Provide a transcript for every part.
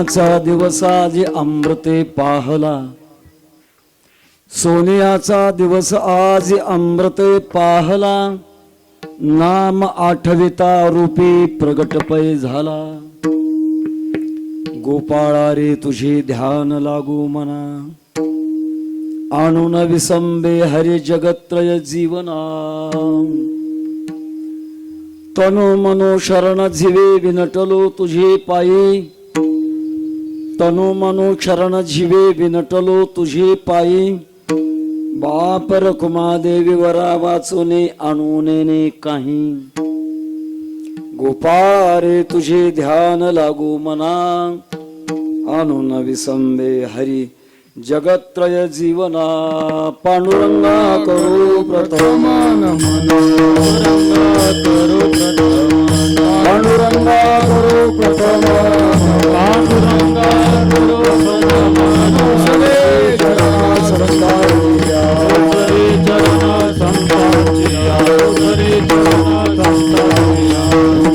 सोन्याचा दिवस आज अमृते पाहला, सोन्याचा दिवस आज अमृते पाहला, नाम आठविता रूपी प्रगट पै झाला। गोपाळा रे तुझे ध्यान लागू मना, आणून विसंबे हरि जगत्रय जीवना। तनु मनो शरण झिवे विनटलो तुझे पायी, तनु मनो शरण झिवे विनटलो तुझे पायी। बाप रखुमा देवी वरा वाचुने आणूने काही, गोपाळ रे तुझे ध्यान लागू मना, आणून विसंबे हरी जगत्रय जीवना। पांडुरंगा करू प्रथम नमन, पांडुरंगा करू प्रथम, पांडुरंगा करू प्रथम। सरे चरणा संतांचिया, सरे चरणा संतांचिया, सरे चरणा संतांचिया।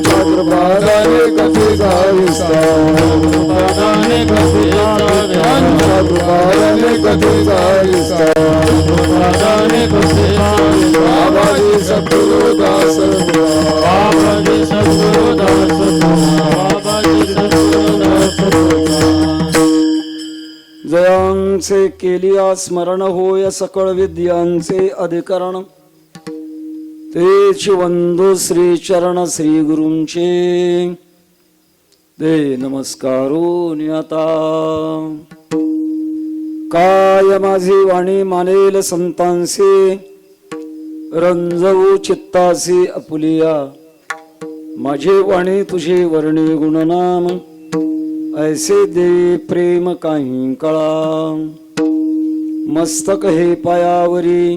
चक्रपादाने कथेचा विस्तार, चक्रपादाने कथेचा विस्तार, चक्रपादाने कथेचा विस्तार, चक्रपादाने कथेचा विस्तार। बाबाजी सद्गुरु दास तुला, बाबाजी सद्गुरु दास तुला, बाबाजी सद्गुरु दास तुला। जयांचे केलिया स्मरण होय सकळ विद्यांचे अधिकरण, तेच वंदू श्री चरण श्री गुरूंचे दे नमस्कारो नियता। काय माझी वाणी मानेल संतांसे, रंजवू चित्तासी अपुलिया। माझे वाणी तुझे वर्णी गुणनाम, ऐसे दे प्रेम काही कळा। मस्तक हे पायावरी,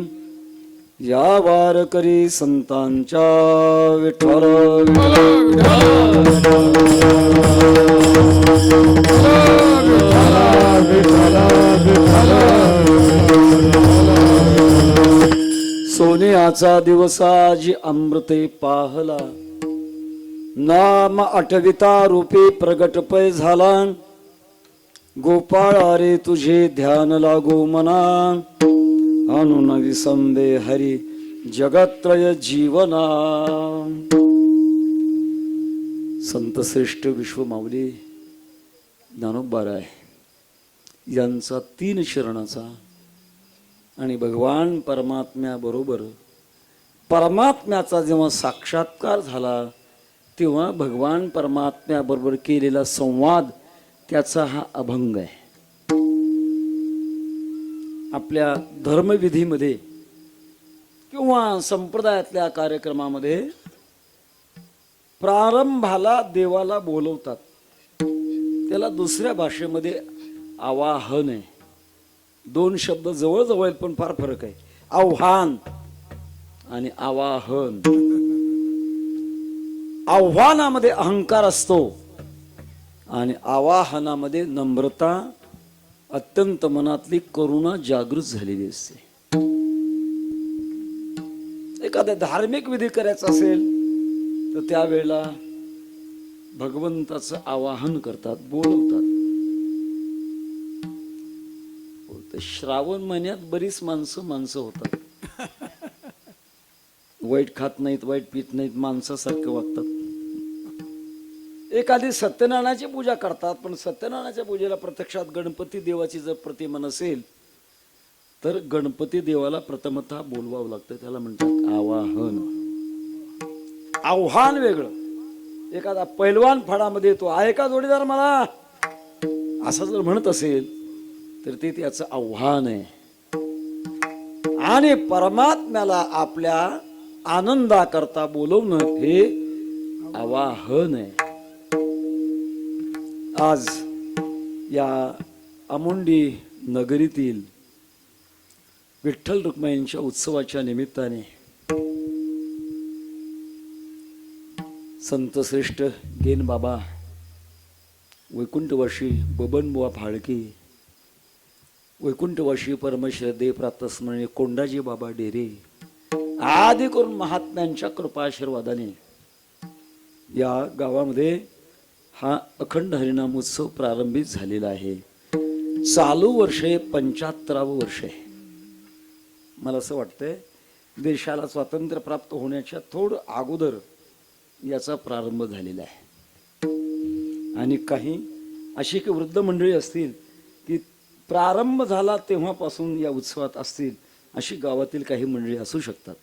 या वार करी संतांच्या विठ्ठल। सोन्याचा दिवस आज अमृते पाहला, नाम आठविता रूपे प्रगट पै झाला। गोपाळा रे तुझे ध्यान लागू मना, आणून विसंबे हरी जगत्रय जीवना। संत श्रेष्ठ विश्वमाऊली ज्ञानोबाराय यांचा 3 शरणाचा आणि भगवान परमात्म्याबरोबर परमात्म्याचा जेव्हा साक्षात्कार झाला, तेव्हा भगवान परमात्म्याबरोबर केलेला संवाद त्याचा हा अभंग आहे। आपल्या धर्मविधीमध्ये किंवा संप्रदायातल्या कार्यक्रमामध्ये प्रारंभाला देवाला बोलवतात, त्याला दुसऱ्या भाषेमध्ये आवाहन आहे। 2 शब्द जवळ जवळ पण फार फरक आहे, आव्हान आणि आवाहन। आव्हानामध्ये अहंकार असतो आणि आवाहनामध्ये नम्रता, अत्यंत मनातली करुणा जागृत झालेली असते। एखादा धार्मिक विधी करायचा असेल तर त्यावेळेला भगवंताचं आवाहन करतात, बोलवतात। श्रावण महिन्यात बरीच माणसं होतात, वाईट खात नाहीत, वाईट पित नाहीत, माणसासारखं वागतात। एखादी सत्यनारायणाची पूजा करतात, पण सत्यनारायणाच्या पूजेला प्रत्यक्षात गणपती देवाची जर प्रतिमा नसेल तर गणपती देवाला प्रथमतः बोलवावं लागतं, त्याला म्हणतात आवाहन। आव्हान वेगळं। एखादा पैलवान फडामध्ये येतो, आहे का जोडीदार मला, असं जर म्हणत असेल तर ते त्याचं आव्हान आहे। आणि परमात्म्याला आपल्या आनंदाकरता बोलवणं हे आवाहन आहे। आज या आमुंडी नगरीतील विठ्ठल रुक्माईंच्या उत्सवाच्या निमित्ताने संत श्रेष्ठ गेन बाबा, वैकुंठवासी बबनबुवा फाळके, वैकुंठवासी परमश्रद्धे प्रातस्मरणीय कोंडाजी बाबा डेरे आदी करून महात्म्यांच्या कृपाशीर्वादाने या गावामध्ये हा अखंड हरिनाम उत्सव प्रारंभित झालेला आहे. चालू वर्ष 75वं वर्ष आहे. मला असं वाटतंय देशाला स्वातंत्र्य प्राप्त होण्याच्या थोडं अगोदर याचा प्रारंभ झालेला आहे. आणि काही अशी की वृद्ध मंडळी असतील की प्रारंभ झाला तेव्हापासून या उत्सवात असतील, अशी गावातील काही मंडळी असू शकतात.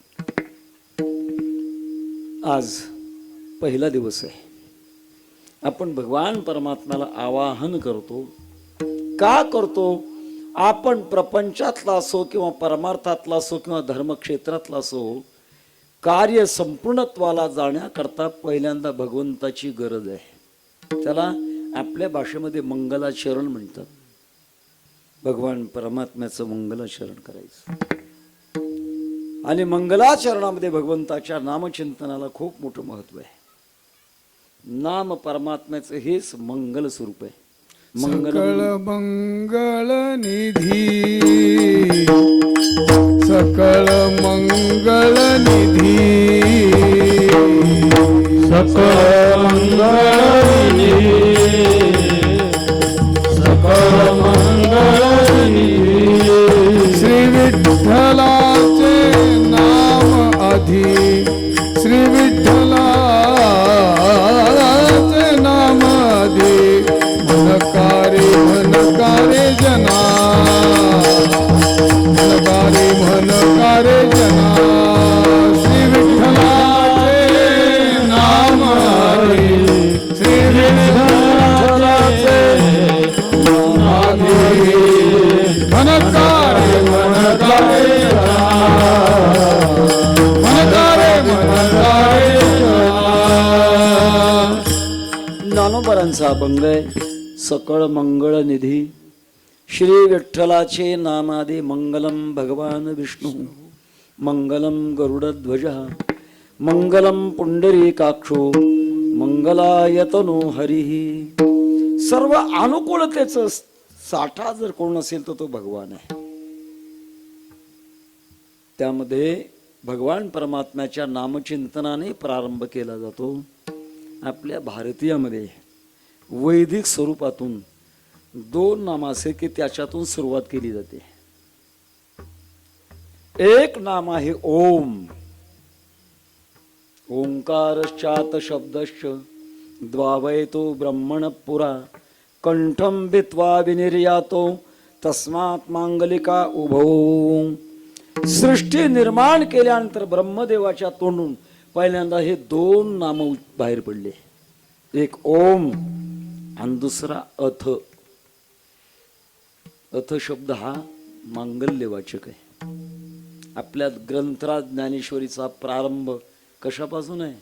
आज पहिला दिवस आहे. आपण भगवान परमात्म्याला आवाहन करतो. का करतो? आपण प्रपंचातला असो किंवा परमार्थातला असो किंवा धर्मक्षेत्रातला असो, कार्य संपूर्णत्वाला जाण्याकरता पहिल्यांदा भगवंताची गरज आहे. त्याला आपल्या भाषेमध्ये मंगलाचरण म्हणतात. भगवान परमात्म्याचं मंगलाचरण करायचं. आणि मंगलाचरणामध्ये भगवंताच्या नामचिंतनाला खूप मोठं महत्व आहे. नाम परमात्म्याचं हेच मंगल स्वरूप आहे. सकळ मंगल निधी, सकळ मंगल निधी, सकळ मंगल निधी, सकळ मंगल निधी. श्री विठ्ठलाचे नाम आधी, श्री विठ्ठलाचे नाम आधी. मनकारे मनकारे जना, मनकारे मनकारे जना. श्री विठ्ठलाचे नाम आधी, श्री विठ्ठलाचे नाम आधी. मनकारे मनकारे जना, मनकारे मनकारे जना. ज्ञानोबरांचा अभंग आहे. सकळ मंगळ निधी, श्री विठ्ठलाचे नामादि. मंगलम भगवान विष्णू, मंगलम गरुडध्वज, मंगलम पुंडरीकाक्षो, मंगलायतनो हरिः. सर्व अनुकूलतेचं साठा जर कोण असेल तर तो भगवान आहे. त्यामध्ये भगवान परमात्म्याच्या नामचिंतनाने प्रारंभ केला जातो. आपल्या भारतीयामध्ये वैदिक स्वरूपातून 2 नाम असे की त्याच्यातून सुरुवात केली जाते. एक नाम आहे ओम. ओंकारश्चात शब्दश्च द्वावैतो ब्रह्मण पुरा, कंठम भित्वा विनिर्यातो तस्मात् मांगलिका उभो. सृष्टी निर्माण केल्यानंतर ब्रह्मदेवाच्या तोंडून पहिल्यांदा हे 2 नाम बाहेर पडले. एक ओम आणि दुसरा अथ. अथ शब्द हा मांगल्यवाचक आहे. आपल्या ग्रंथराज ज्ञानेश्वरीचा प्रारंभ कशापासून आहे?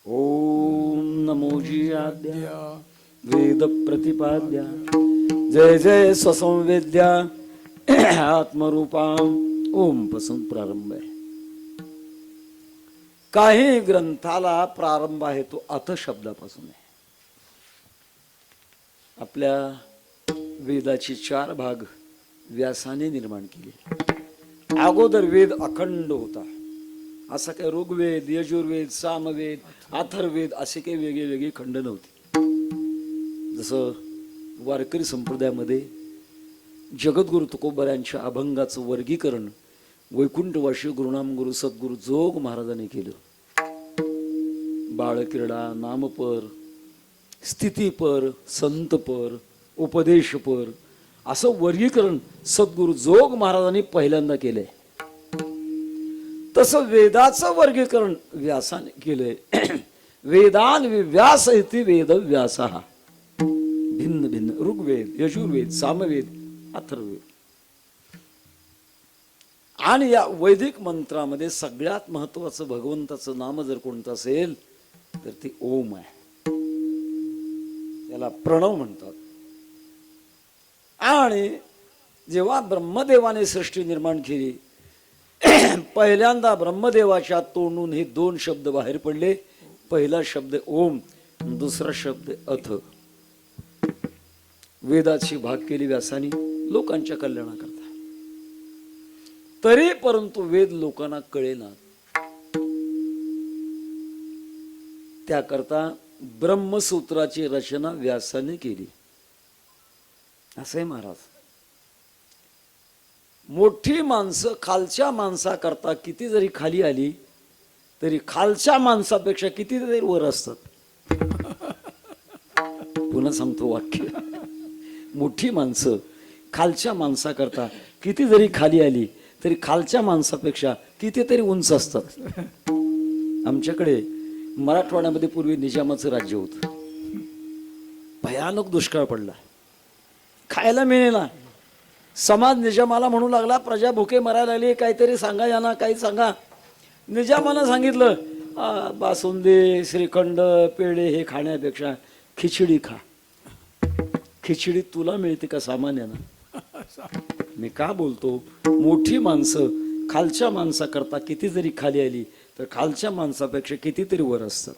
ओम नमोजी आद्या वेद प्रतिपाद्या, जय जय स्वसंवेद्या आत्मरूपा. ओम पासून प्रारंभ आहे. काही ग्रंथाला प्रारंभ आहे तो अथ शब्दापासून आहे. आपल्या वेदाची 4 भाग व्यासाने निर्माण केले. अगोदर वेद अखंड होता. असा काही ऋग्वेद, यजुर्वेद, सामवेद, अथर्ववेद असे काही वेगळे वेगळे खंड नव्हते. जसं वारकरी संप्रदायामध्ये जगद्गुरु तुकोबऱ्यांच्या अभंगाचं वर्गीकरण वैकुंठवाशी गुरुनाम गुरु सद्गुरु जोग महाराजांनी केलं. बाळक्रीडा, नामपर, स्थितीपर, संतपर, उपदेशपर असं वर्गीकरण सद्गुरु जोग महाराजांनी पहिल्यांदा केलंय. तसं वेदाचं वर्गीकरण व्यासाने केलंय. वेदान व्यास इति वेद व्यासा. भिन्न भिन्न ऋग्वेद, यजुर्वेद, सामवेद, अथर्ववेद. आणि या वैदिक मंत्रामध्ये सगळ्यात महत्वाचं भगवंताचं नाम जर कोणतं असेल तर ते ओम आहे. त्याला प्रणव म्हणतात. आणि जेव्हा ब्रह्मदेवाने सृष्टी निर्माण केली, पहिल्यांदा ब्रह्मदेवाच्या तोंडून हे 2 शब्द बाहेर पडले. पहिला शब्द ओम, दुसरा शब्द अथ. वेदाची भाग केली व्यासानी लोकांच्या कल्याणाकरता. तरी परंतु वेद लोकांना कळेना. त्याकरता ब्रह्मसूत्राची रचना व्यासाने केली. असं आहे महाराज. मोठी माणसं खालच्या माणसाकरता किती जरी खाली आली तरी खालच्या माणसापेक्षा किती तरी वर असतात. पुन्हा सांगतो वाक्य. मोठी माणसं खालच्या माणसाकरता किती जरी खाली आली तरी खालच्या माणसापेक्षा कितीतरी उंच असतात. आमच्याकडे मराठवाड्यामध्ये पूर्वी निजामाचं राज्य होतं. भयानक दुष्काळ पडला, खायला मिळेना. समाज निजामाला म्हणू लागला, प्रजा भुके मरायला लागली, काहीतरी सांगा यांना, काही सांगा. निजामानं सांगितलं, बासुंदी श्रीखंड पेढे हे खाण्यापेक्षा खिचडी खा. खिचडी तुला मिळते का सामान्यानं? मी का बोलतो, मोठी माणसं खालच्या माणसाकरता किती जरी खाली आली तर खालच्या माणसापेक्षा कितीतरी वर असतात.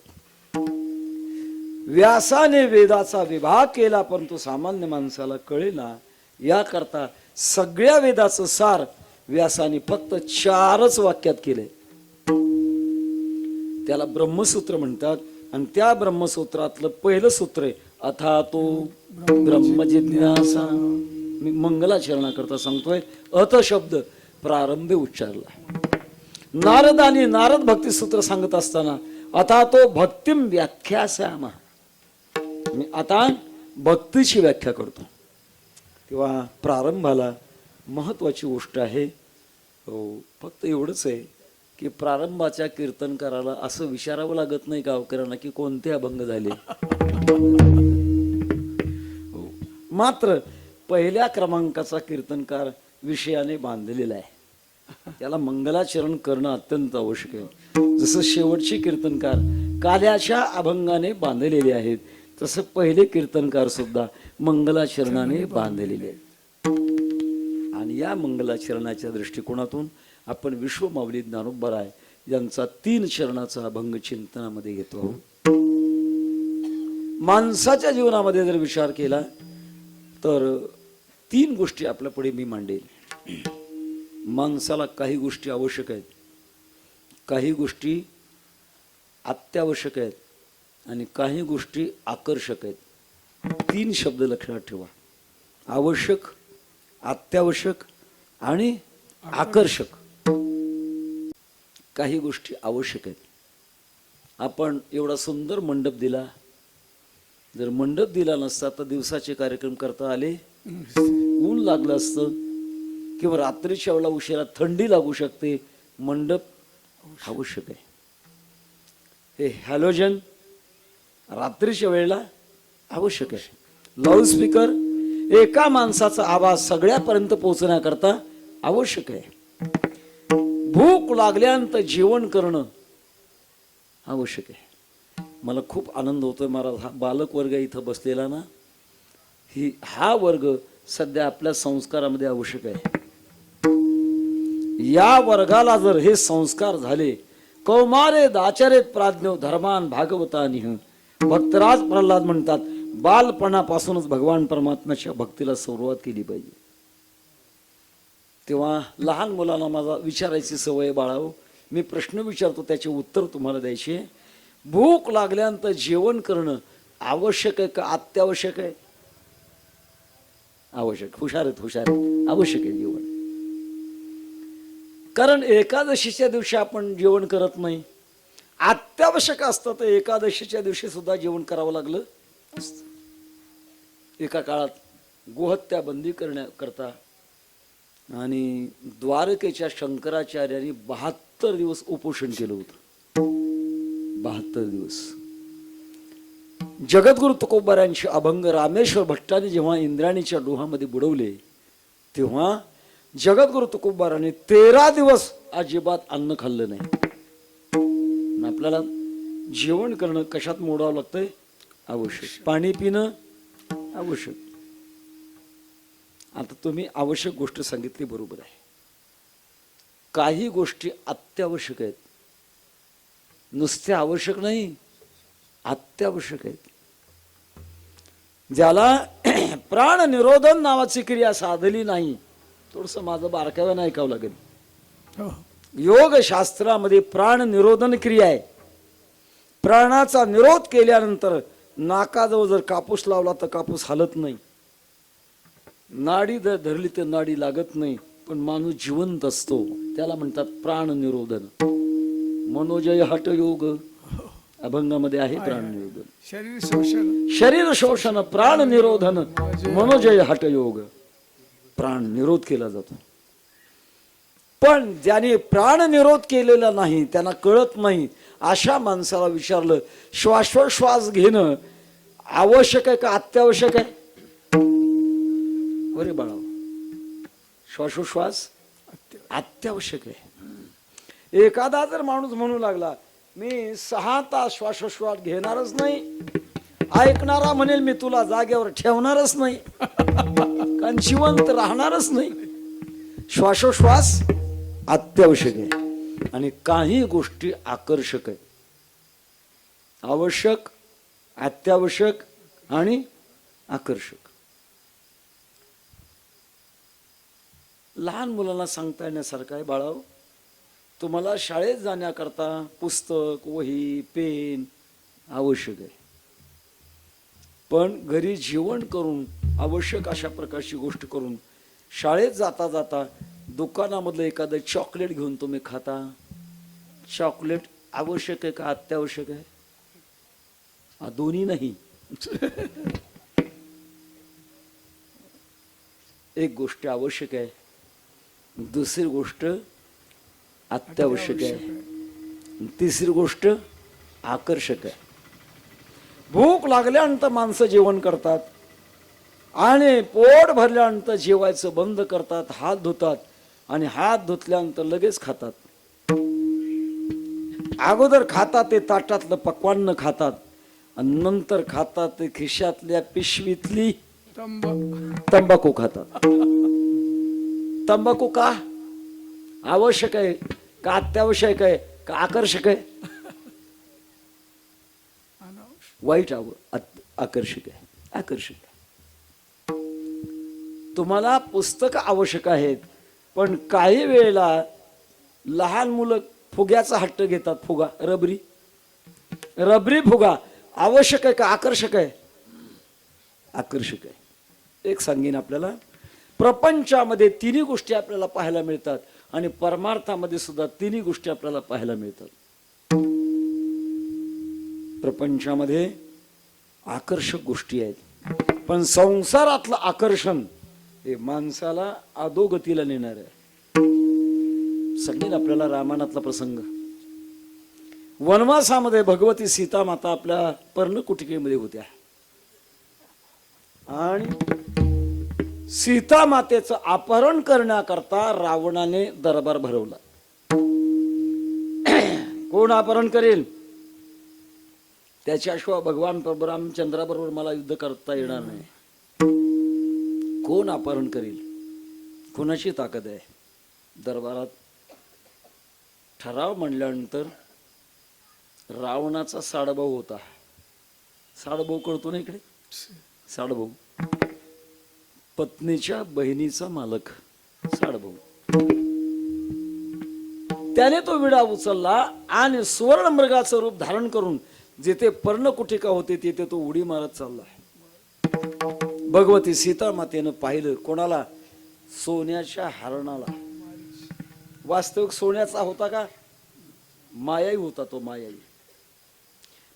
व्यासाने वेदाचा विभाग केला परंतु सामान्य माणसाला कळेना. याकरता सगळ्या वेदाचं सार व्यासाने फक्त 4च वाक्यात केले. त्याला ब्रह्मसूत्र म्हणतात. आणि त्या ब्रह्मसूत्रातलं पहिलं सूत्र आहे अथा तो ब्रह्मजिज्ञासा. मी मंगलाचरणाकरता सांगतोय. अथ शब्द प्रारंभी उच्चारला. नारदानी नारद भक्ती सूत्र सांगत असताना आता तो भक्तिम व्याख्यासामा, मी आता भक्तीची व्याख्या करतो. तेव्हा प्रारंभाला महत्वाची गोष्ट आहे. फक्त एवढंच आहे की प्रारंभाच्या कीर्तनकाराला असं विचारावं लागत नाही गावकऱ्यांना की कोणते अभंग झाले. मात्र पहिल्या क्रमांकाचा कीर्तनकार विषयाने बांधलेला आहे. त्याला मंगलाचरण करणं अत्यंत आवश्यक आहे. जसं शेवटचे कीर्तनकार काल्याच्या अभंगाने बांधलेले आहेत तसं पहिले कीर्तनकार सुद्धा मंगलाचरणाने बांधलेले आहेत. आणि या मंगलाचरणाच्या दृष्टिकोनातून आपण विश्वमाऊली ज्ञानोबराय यांचा 3 चरणाचा अभंग चिंतनामध्ये घेतो. माणसाच्या जीवनामध्ये जर विचार केला तर 3 गोष्टी आपल्या पुढे मी मांडेल. माणसाला काही गोष्टी आवश्यक आहेत, काही गोष्टी अत्यावश्यक आहेत आणि काही गोष्टी आकर्षक आहेत. 3 शब्द लक्षात ठेवा. आवश्यक, अत्यावश्यक आणि आकर्षक. काही गोष्टी आवश्यक आहेत. आपण एवढा सुंदर मंडप दिला, जर मंडप दिला नसता तर दिवसाचे कार्यक्रम करता आले, ऊन लागलं असतं किंवा रात्रीच्या वेळेला उशिरा थंडी लागू शकते. मंडप आवश्यक आहे. हे हॅलोजन रात्रीच्या वेळेला आवश्यक आहे. लाऊडस्पीकर एका माणसाचा आवाज सगळ्यापर्यंत पोहोचण्याकरता आवश्यक आहे. भूक लागल्यानंतर जेवण करणं आवश्यक आहे. मला खूप आनंद होतोय महाराज, हा बालक वर्ग इथं बसलेला ना, हा वर्ग सध्या आपल्या संस्कारामध्ये आवश्यक आहे. या वर्गाला जर हे संस्कार झाले, कौमारे दाचरेत प्राज्ञो धर्मान भागवतानिह, भक्तराज प्रल्हाद म्हणतात बालपणापासूनच भगवान परमात्म्याच्या भक्तीला सुरुवात केली पाहिजे. तेव्हा लहान मुलांना माझा विचारायची सवय बाळाओ, मी प्रश्न विचारतो त्याचे उत्तर तुम्हाला द्यायचे. भूक लागल्यानंतर जेवण करणं आवश्यक आहे का अत्यावश्यक आहे? आवश्यक. हुशार आहेत. आवश्यक आहे जेवण. कारण एकादशीच्या दिवशी आपण जेवण करत नाही. अत्यावश्यक असतं तर एकादशीच्या दिवशी सुद्धा जेवण करावं लागलं असतं. एका काळात गोहत्या बंदी करण्याकरता आणि द्वारकेच्या शंकराचार्यांनी 72 दिवस उपोषण केलं होतं. 72 दिवस. जगद्गुरु तुकोबारायांचे अभंग रामेश्वर भट्टाने जेव्हा इंद्राणीच्या डोहामध्ये बुडवले तेव्हा जगद्गुरु तुकोबाराने 13 दिवस अजिबात अन्न खाल्लं नाही. आपल्याला जेवण करणं कशात मोडावं लागतंय? आवश्यक. पाणी पिणं आवश्यक. आता तुम्ही आवश्यक गोष्ट सांगितली बरोबर आहे. काही गोष्टी अत्यावश्यक आहेत. नुसते आवश्यक नाही, अत्यावश्यक आहेत. ज्याला प्राण निरोधन नावाची क्रिया साधली नाही, थोडस माझं बारकाव्यानं ऐकावं लागेल. योग शास्त्रामध्ये प्राण निरोधन क्रिया आहे. प्राणाचा निरोध केल्यानंतर नाकाजवळ जर कापूस लावला तर कापूस हलत नाही, नाडी जर धरली तर नाडी लागत नाही, पण माणूस जिवंत असतो. त्याला म्हणतात प्राण निरोधन. मनोजय हठयोग अभंगामध्ये आहे प्राण निरोधन. शरीर शोषण, शरीर शोषण, प्राण निरोधन, मनोजय हठयोग. प्राण निरोध केला जातो. पण ज्याने प्राण निरोध केलेला नाही, त्यांना कळत नाही, अशा माणसाला विचारलं श्वासोश्वास घेणं आवश्यक आहे का अत्यावश्यक आहे? अरे बाळा, श्वासोश्वास अत्यावश्यक आहे. एखादा जर माणूस म्हणू लागला मी 6 तास श्वासोश्वास घेणारच नाही, ऐकणारा म्हणेल मी तुला जागेवर ठेवणारच नाही, कारण जिवंत राहणारच नाही. श्वासोश्वास अत्यावश्यक आहे आणि काही गोष्टी आकर्षक आहे. आवश्यक, अत्यावश्यक आणि आकर्षक. लहान मुलांना सांगता येण्यासारखं आहे, बाळाओ तुम्हाला शाळेत जाण्याकरता पुस्तक, वही, पेन आवश्यक आहे, पण घरी जेवण करून आवश्यक अशा प्रकारची गोष्ट करून शाळेत जाता जाता दुकानामधलं एखादं चॉकलेट घेऊन तुम्ही खाता. चॉकलेट आवश्यक आहे का अत्यावश्यक आहे? दोन्ही नाही. एक गोष्ट आवश्यक आहे, दुसरी गोष्ट अत्यावश्यक आहे, तिसरी गोष्ट आकर्षक आहे. भूक लागल्यानंतर माणसं जेवण करतात आणि पोट भरल्यानंतर जेवायचं बंद करतात, हात धुतात आणि हात धुतल्यानंतर लगेच खातात. अगोदर खातात ते ताटातलं पक्वान्न खातात आणि नंतर खातात ते खिशातल्या पिशवीतली तंबाखू खातात. तंबाखू का आवश्यक आहे का अत्यावश्यक आहे का आकर्षक आहे? वाईट आकर्षक आहे. आकर्षक आहे. तुम्हाला पुस्तक आवश्यक आहेत, पण काही वेळेला लहान मुलं फुग्याचा हट्ट घेतात. फुगा, रबरी फुगा आवश्यक आहे का आकर्षक आहे? आकर्षक आहे. एक सांगेन आपल्याला, प्रपंचामध्ये तिन्ही गोष्टी आपल्याला पाहायला मिळतात आणि परमार्थामध्ये सुद्धा तिन्ही गोष्टी आपल्याला पाहायला मिळतात. प्रपंचामध्ये आकर्षक गोष्टी आहेत, पण संसारातलं आकर्षण हे माणसाला अधोगतीला नेणार आहे. सांगेन आपल्याला रामायणातला प्रसंग. वनवासामध्ये भगवती सीता माता आपल्या पर्णकुटिकेमध्ये होत्या आणि सीता मातेचं अपहरण करण्याकरता रावणाने दरबार भरवला. कोण अपहरण करेल? त्याच्याशिवाय भगवान प्रभू रामचंद्राबरोबर मला युद्ध करता येणार नाही. कोण अपहरण करेल? कोणाची ताकद आहे? दरबारात ठराव म्हणल्यानंतर रावणाचा साडभाऊ होता. साडभाऊ कळतो ना इकडे? साडभाऊ, पत्नीच्या बहिणीचा मालक साडभाऊ. त्याने तो विडा उचलला आणि सुवर्ण मृगाचं रूप धारण करून जिथे पर्णकुटिका होते तिथे तो उडी मारत चालला. भगवती सीता मातेनं पाहिलं. कोणाला? सोन्याच्या हरणाला. वास्तविक सोन्याचा होता का? मायाई होता तो, मायाई.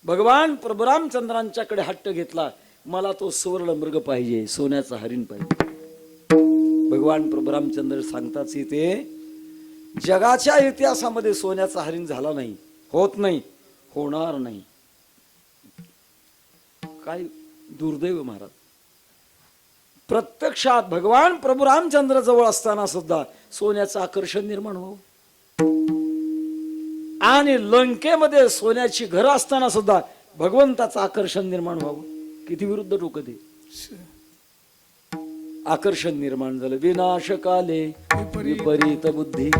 भगवान प्रभू रामचंद्रांच्याकडे हट्ट घेतला, मला तो सुवर्ण मृग पाहिजे, सोन्याचा हरिण पाहिजे. भगवान प्रभू रामचंद्र सांगतात इथे, जगाच्या इतिहासामध्ये सोन्याचा हरिण झाला नाही, होत नाही, होणार नाही. काय दुर्दैव महाराज. प्रत्यक्षात भगवान प्रभू रामचंद्र जवळ असताना सुद्धा सोन्याचं आकर्षण निर्माण व्हावं आणि लंकेमध्ये सोन्याची घरं असताना सुद्धा भगवंताचं आकर्षण निर्माण व्हावं. किती विरुद्ध डोकं ते. आकर्षण निर्माण झालं. विनाशकाले विपरीत बुद्धी.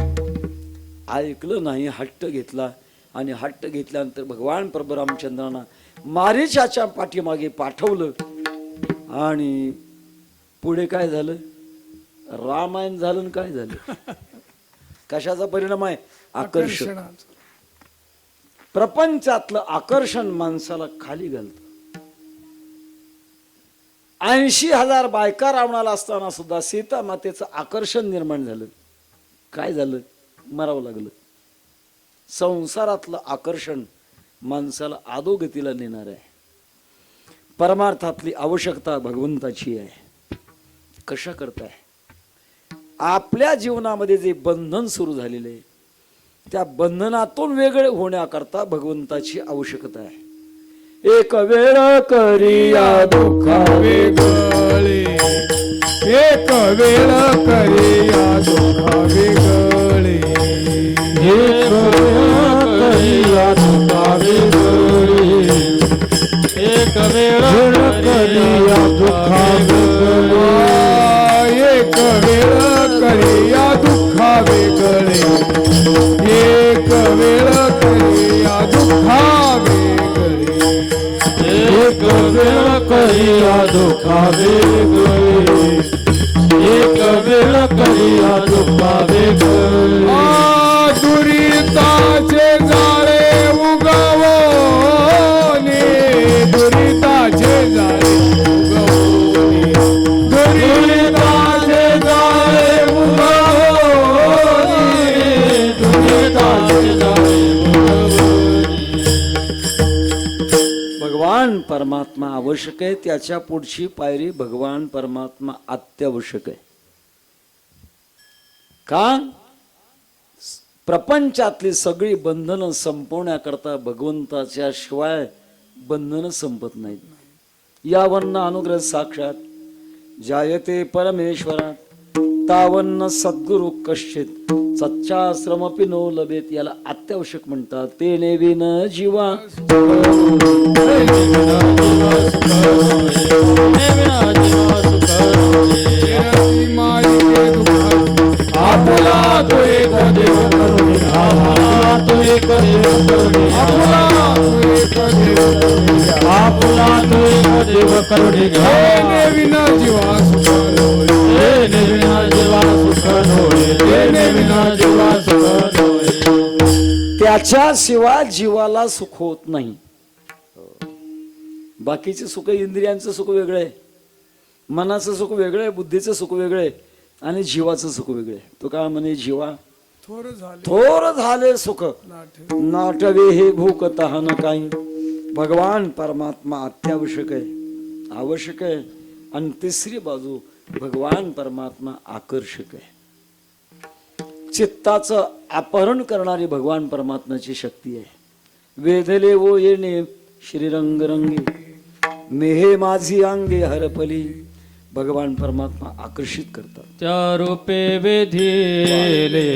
ऐकलं नाही, हट्ट घेतला आणि हट्ट घेतल्यानंतर भगवान प्रभू रामचंद्रांना मारीचाच्या पाठीमागे पाठवलं आणि पुढे काय झालं? रामायण झालं. काय झालं? कशाचा परिणाम आहे? आकर्षण. प्रपंचातलं आकर्षण माणसाला खाली घालतं. 80,000 बायका रावणाला असताना सुद्धा सीता मातेचं आकर्षण निर्माण झालं. काय झालं? मरावं लागलं. संसारातलं आकर्षण माणसाला अधोगतीला नेणार आहे. परमार्थातली आवश्यकता भगवंताची आहे. कशा करताय? आपल्या जीवनामध्ये जे बंधन सुरू झालेले आहे त्या बंधनातून वेगळे होण्याकरता भगवंताची आवश्यकता आहे. एक वेळ करिया दुःखा वेगळे, एक वेळ करिया दुःखा वेगळे, एक वेळ करिया दुःखा वेगळे, एक वेळ करिया दुःखा वेगळे, एक वेळ करिया दुःखा वेगळे, एक वेळ करिया दुःखा वेगळे, एक वेळ करिया दुःखा वेगळे, एक वेळ करिया दुःखा वेगळे. दुरिताचे जाळे उगवणे, दुरिताचे जाळे उगवणे, दुरिताचे जाळे उगवणे, दुरिताचे जाळे उगवणे. भगवान परमात्मा आवश्यक आहे. त्याच्या पुढची पायरी भगवान परमात्मा अत्यावश्यक आहे. का? प्रपंचातली सगळी बंधनं संपवण्याकरता भगवंताच्या शिवाय बंधनं संपत नाहीत. यावन्न अनुग्रह साक्षात जायते परमेश्वरात तावन्न सद्गुरु कश्चित सच्चाश्रमपि नो लभेत. याला अत्यावश्यक म्हणतात. तेने विन जीवा आपला तो एक देव करुणी, आपला तो एक देव करुणी, आपला तो एक देव करुणी, आपला तो एक देव करुणी घ्या. तेने विना जीवा सुख नोळे, तेने विना जीवा सुख नोळे, तेने विना जीवा सुख नोळे. त्याच्याशिवाय जीवाला सुख होत नाही. बाकीचे सुख इंद्रियांचं सुख वेगळं आहे, मनाचं सुख वेगळं आहे, बुद्धीचं सुख वेगळं आहे आणि जीवाचं सुख वेगळे. तो काय म्हणे? जीवा थोर झाले सुख नाटवे हे भूक तहान काही. भगवान परमात्मा अत्यावश्यक आहे, आवश्यक आहे. आणि तिसरी बाजू भगवान परमात्मा आकर्षक आहे. चित्ताचं अपहरण करणारी भगवान परमात्म्याची शक्ती आहे. वेधले वो येणे श्रीरंग रंगी, मेहे माझी अंगे हरपली. भगवान परमात्मा आकर्षित करतात. त्या रूपे वेधिले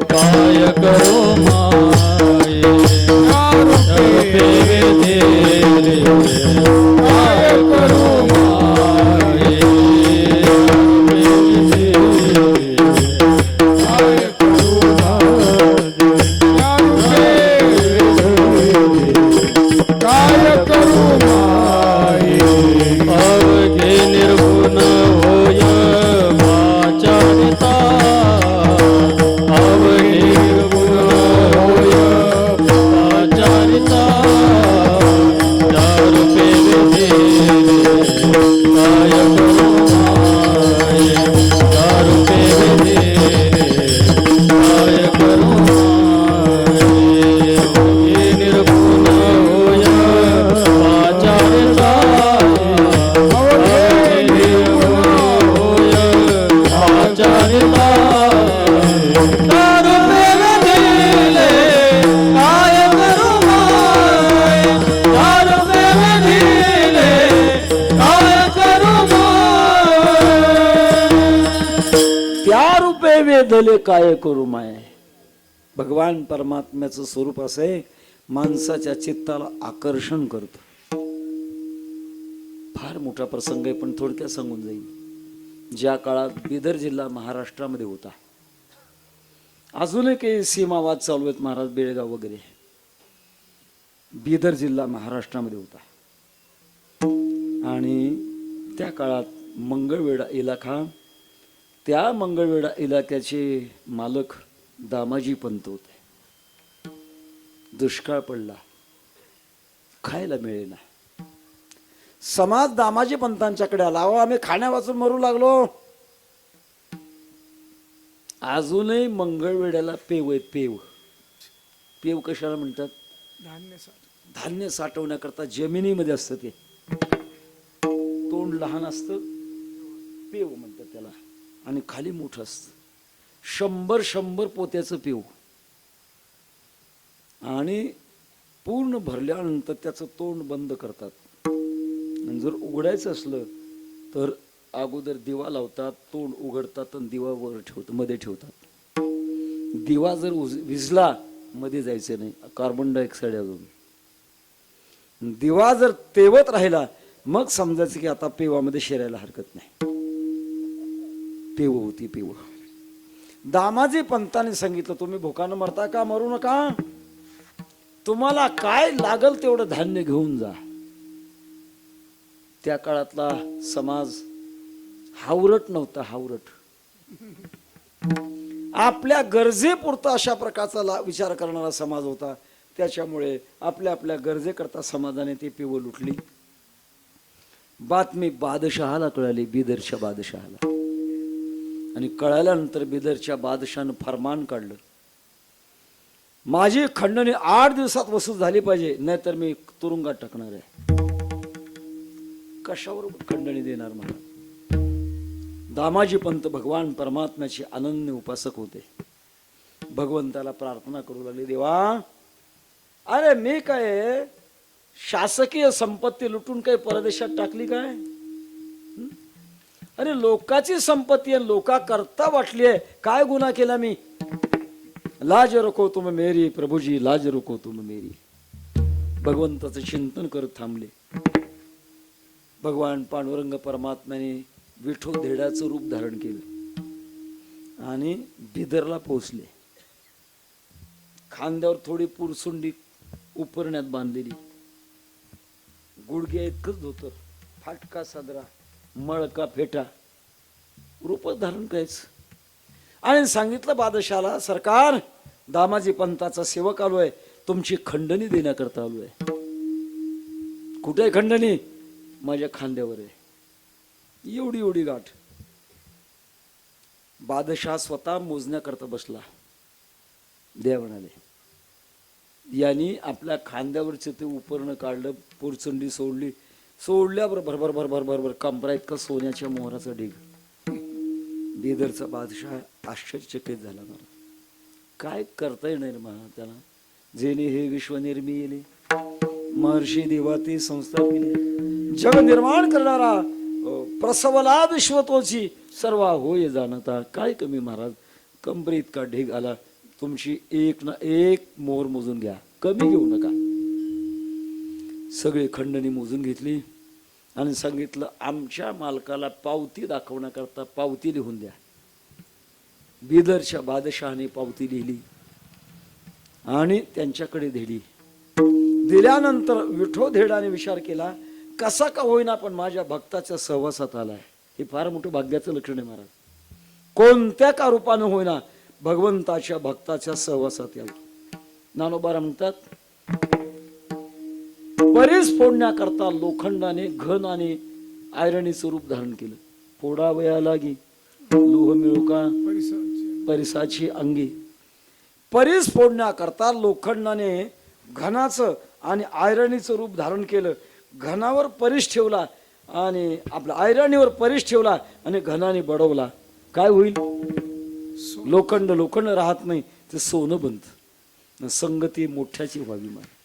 काय करो माये, त्या रूपे वेधिले काय करो माये, काय करू काय करू माये. अवघे निर्गुण होय वाचारिता, अवघे निर्गुण होय वाचारिता. त्या रूपे वेधिले काय करो माये, त्या रूपे वेधिले काय करो माये. अवघे निर्गुण होय वाचारिता, त्या रूपे वेधले काय करू माय. भगवान परमात्म्याचं स्वरूप असं आहे, माणसाच्या चित्ताला आकर्षण करतं. फार मोठा प्रसंग आहे पण थोडक्यात सांगून जाईल. ज्या काळात बिदर जिल्हा महाराष्ट्रामध्ये होता, अजूनही काही सीमावाद चालू आहेत महाराज, बेळगाव वगैरे. बिदर जिल्हा महाराष्ट्रामध्ये होता आणि त्या काळात मंगळवेढा इलाका, त्या मंगळवेढा इलाक्याचे मालक दामाजी पंत होते. दुष्काळ पडला, खायला मिळेना. समाज दामाजी पंतांच्याकडे आला, अहो आम्ही खाण्या वाचून मरू लागलो. अजूनही मंगळवेड्याला पेव आहेत. पेव पेव कशाला म्हणतात? धान्य साठवण्याकरता जमिनीमध्ये असतं ते, तोंड लहान असतं, पेव म्हणतात त्याला, आणि खाली मोठं असतं. 100 पोत्याचं पेव, आणि पूर्ण भरल्यानंतर त्याचं तोंड बंद करतात. आणि जर उघडायचं असलं तर अगोदर दिवा लावतात, तोंड उघडतात आणि दिवा वर ठेवतात, मध्ये ठेवतात. दिवा जर विझला मध्ये जायचं नाही, कार्बन डायऑक्साईड अजून. दिवा जर तेवत राहिला मग समजायचं की आता पेवामध्ये शिरायला हरकत नाही. पेव होती पेव. दामाजी पंतांनी सांगितलं, तुम्ही भुकानं मरता का? मरू नका. तुम्हाला काय लागल तेवढं धान्य घेऊन जा. त्या काळातला समाज हावरट नव्हता. हावरट आपल्या गरजेपुरता अशा प्रकारचा विचार करणारा समाज होता. त्याच्यामुळे आपल्या आपल्या गरजेकरता समाजाने ती पिवं लुटली. बातमी बादशहाला कळाली, बिदरच्या बादशहाला. आणि कळाल्यानंतर बिदरच्या बादशाहानं फरमान काढलं, माझी खंडणी 8 दिवसात वसूल झाली पाहिजे, नाहीतर मी तुरुंगात टाकणार आहे. कशावर खंडणी देणार महाराज? दामाजी पंत भगवान परमात्म्याचे अनन्य उपासक होते. भगवंताला प्रार्थना करू लागले, देवा अरे मी काय शासकीय संपत्ती लुटून काही परदेशात टाकली काय? अरे लोकाची संपत्ती आहे, लोका करता वाटली आहे, काय गुन्हा केला मी? लाज रखो तुम मेरी प्रभुजी, लाज रखो तुम मेरी. भगवंताचं चिंतन करत थांबले. भगवान पांडुरंग परमात्म्याने विठो धेडाचं रूप धारण केलं आणि बिदरला पोहोचले. खांद्यावर थोडी पुरसुंडी उपरण्यात बांधलेली, गुडघ्या इतकंच धोतर, फाटका सदरा, मळका फेटा, रूपच धारण करायचं. आणि सांगितलं बादशाला, सरकार दामाजी पंताचा सेवक आलोय, तुमची खंडणी देण्याकरता आलोय. कुठे आहे खंडणी? माझ्या खांद्यावर आहे, एवढी एवढी गाठ. बादशाह स्वतः मोजण्याकरता बसला. द्या म्हणाले. यांनी आपल्या खांद्यावरचे ते उपरणं काढलं, पुरचंडी सोडली, सोडल्यावर भरभर भरभर भरभर कंबरा इतका सोन्याच्या मोहराचा ढीग. बिदरचा बादशाह आश्चर्यचकित झाला. मला काय करता येणार म्हणा त्याला, जेणे हे विश्व निर्मिले, महर्षी देवाती संस्थापिले, जग निर्माण करणारा, प्रसवला विश्वतोची, सर्व होय जाणता. काय कमी महाराज, कंबरी इतका ढीग आला, तुमची एक ना एक मोहर मोजून घ्या, कमी घेऊ नका. सगळी खंडणी मोजून घेतली आणि सांगितलं, आमच्या मालकाला पावती दाखवण्याकरता पावती लिहून द्या. बिदरच्या बादशहाने पावती लिहिली आणि त्यांच्याकडे दिली. दिल्यानंतर विठो धेडाने विचार केला, कसा का होईना पण माझ्या भक्ताच्या सहवासात आलाय. हे फार मोठं भाग्याचं लक्षण आहे महाराज. कोणत्या का रूपानं होईना भगवंताच्या भक्ताच्या सहवासात यावं. ज्ञानोबा म्हणतात, परीस फोडण्याकरता लोखंडाने घन आणि आयरणीचं रूप धारण केलं. फोडावया लागी लोह मिळू का परिसाची अंगी. परीस फोडण्याकरता लोखंडाने घनाचं आणि आयरणीचं रूप धारण केलं. घनावर परीस ठेवला आणि आपला आयरणीवर परीस ठेवला आणि घनाने बडवला. काय होईल? लोखंड लोखंड राहत नाही, ते सोनं बनतं. संगती मोठ्याची व्हावी. मला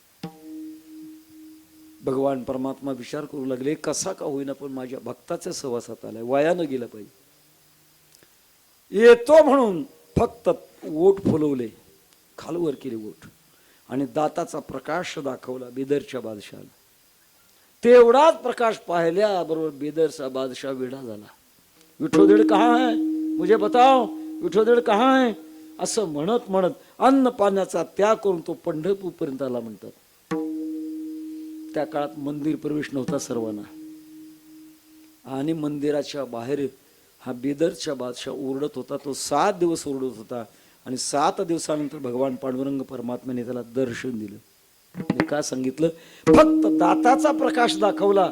भगवान परमात्मा विचार करू लागले, कसा का होईना पण माझ्या भक्ताच्या सहवासात आलाय, वायानं गेला पाहिजे. येतो म्हणून फक्त ओठ फुलवले, खालवर केले ओठ, आणि दाताचा प्रकाश दाखवला बिदरच्या बादशाहाला. तेवढाच प्रकाश पाहिल्याबरोबर बिदरचा बादशाह वेडा झाला. विठोदेड कहाँ है, मुझे बताओ, विठोदेड कहाँ है, असं म्हणत म्हणत अन्न पाण्याचा त्याग करून तो पंढरपूर पर्यंत आला. म्हणतात त्या काळात मंदिर प्रवेश नव्हता सर्वांना, आणि मंदिराच्या बाहेर हा बिदरच्या बादशाह ओरडत होता. तो 7 दिवस ओरडत होता आणि 7 दिवसानंतर भगवान पांडुरंग परमात्म्याने त्याला दर्शन दिलं. मी का सांगितलं, फक्त दाताचा प्रकाश दाखवला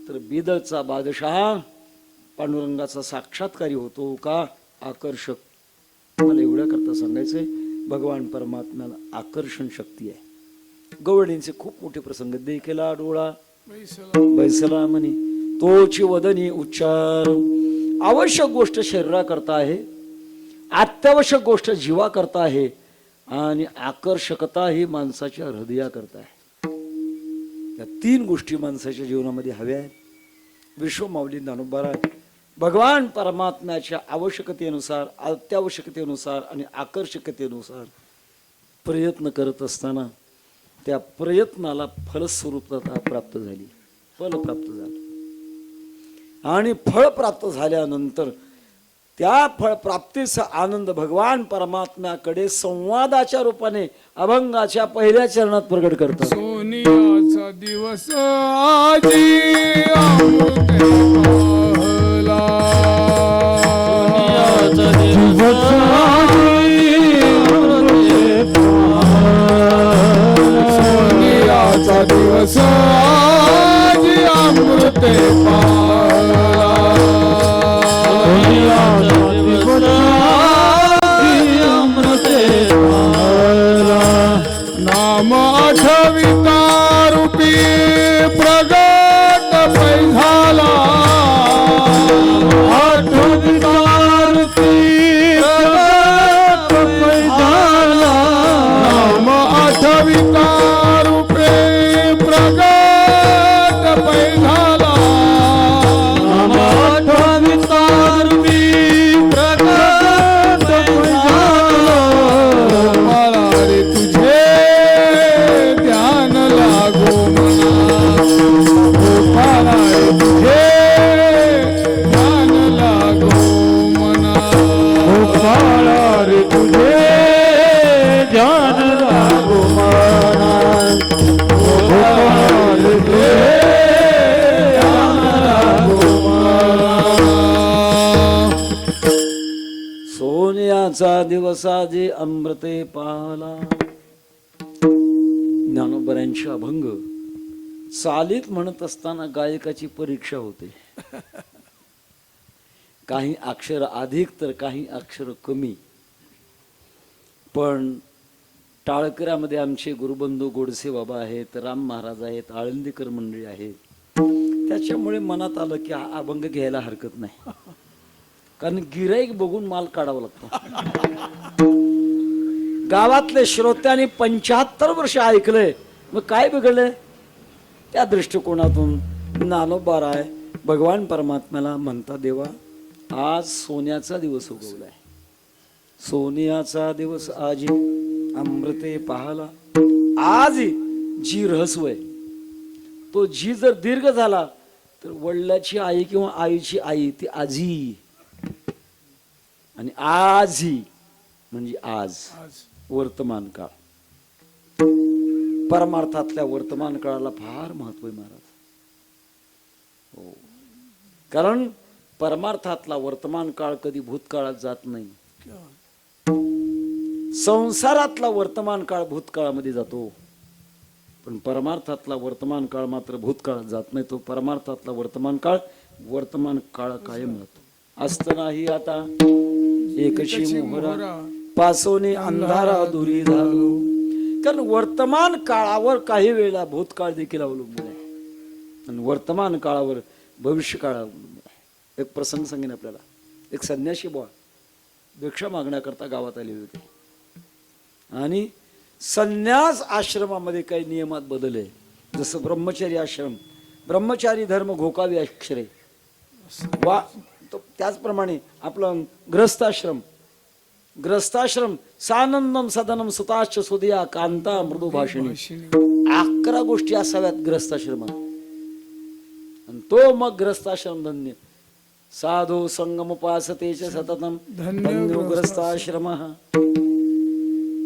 तर बिदळचा बादशाह पांडुरंगाचा साक्षात्कारी होतो का आकर्षक. मला एवढ्या करता सांगायचंय, भगवान परमात्म्याला आकर्षण शक्ती आहे. गवळणींचे खूप मोठे प्रसंग, देखला डोळा बैसला म्हणे तोची वदनी उच्चार. आवश्यक गोष्ट शरीरा करता आहे, अत्यावश्यक गोष्ट जीवा करता आहे आणि आकर्षकता ही माणसाच्या हृदया करता आहे. या 3 गोष्टी माणसाच्या जीवनामध्ये हव्या आहेत. विश्वमाऊली ज्ञानोबा भगवान परमात्म्याच्या आवश्यकतेनुसार, अत्यावश्यकतेनुसार आणि आकर्षकतेनुसार प्रयत्न करत असताना त्या प्रयत्नाला फलस्वरूपता प्राप्त झाली, फल प्राप्त झालं. आणि फळ प्राप्त झाल्यानंतर त्या फळ प्राप्तीचा आनंद भगवान परमात्म्याकडे संवादाच्या रूपाने अभंगाच्या पहिल्या चरणात प्रगट करतात. सोनियाचा दिवस आजी अमृत पाहला. सोनियाचा दिवस आजी अमृत पाहला. नाम आठविता रूपी प्रगट पैझाला. आठविता रूपी प्रगट पैझाला. नाम आठविता रूपे प्रगट पैझाला. नाम आठविता रूपी प्रगट पैझाला. मला रे तुझे ध्यान लागो मना. गोपाला रे तुझे ध्यान लागो मना. गोपाळा रे तुझे ध्यान लागो मना. गोपाळा रे तुझे ध्यान लागो मना. सोन्याचा दिवसा जे अमृते पाहला. ज्ञानोबऱ्यांचे अभंग चालीत म्हणत असताना गायकाची परीक्षा होते. काही अक्षर अधिक तर काही अक्षर कमी. पण टाळकऱ्यामध्ये आमचे गुरुबंधू गोडसे बाबा आहेत, राम महाराज आहेत, आळंदीकर मंडळी आहेत. त्याच्यामुळे मनात आलं की हा अभंग घ्यायला हरकत नाही, कारण गिराईक बघून माल काढावा लागतो. गावातले श्रोत्यांनी 75 वर्ष ऐकलंय, मग काय बिघडलंय. त्या दृष्टिकोनातून ज्ञानोबाराय भगवान परमात्म्याला म्हणता, देवा आज सोन्याचा दिवस उगवलाय. सोन्याचा दिवस आजी अमृते पाहला. आज जी रहस्व आहे तो जी जर दीर्घ झाला तर वडिलाची आई किंवा आईची आई ती आजी, आणि आजी म्हणजे आज वर्तमान काळ. परमार्थातल्या वर्तमान काळाला फार महत्व आहे महाराज. हो, कारण परमार्थातला वर्तमान काळ कधी भूतकाळात जात नाही. संसारातला वर्तमान काळ भूतकाळामध्ये जातो, पण परमार्थातला वर्तमान काळ मात्र भूतकाळात जात नाही. तो परमार्थातला वर्तमान काळ कायम राहतो. असत नाही आता एकशी मोहरा पासोने अंधारा दुरी झालो. कारण वर्तमान काळावर काही वेळेला भूतकाळ देखील अवलंबून आहे आणि वर्तमान काळावर भविष्य काळ अवलंबून आहे. एक प्रसंग सांगेन आपल्याला. एक संन्यासी बुवा भिक्षा मागण्याकरता गावात आले होते आणि संन्यास आश्रमामध्ये काही नियमात बदल आहे. जसं ब्रह्मचारी आश्रम, ब्रह्मचारी धर्म घोकावे अक्षरे वा, त्याचप्रमाणे आपलं ग्रस्ताश्रम सानंदम सदनम सुताश्च सुदिया कांता मृदू भाषिणी. 11 गोष्टी असाव्यात ग्रस्ताश्रमात. आणि तो मग ग्रस्ताश्रम धन्य. साधू संगमुपासतेच सततम धन्यो ग्रस्ताश्रम.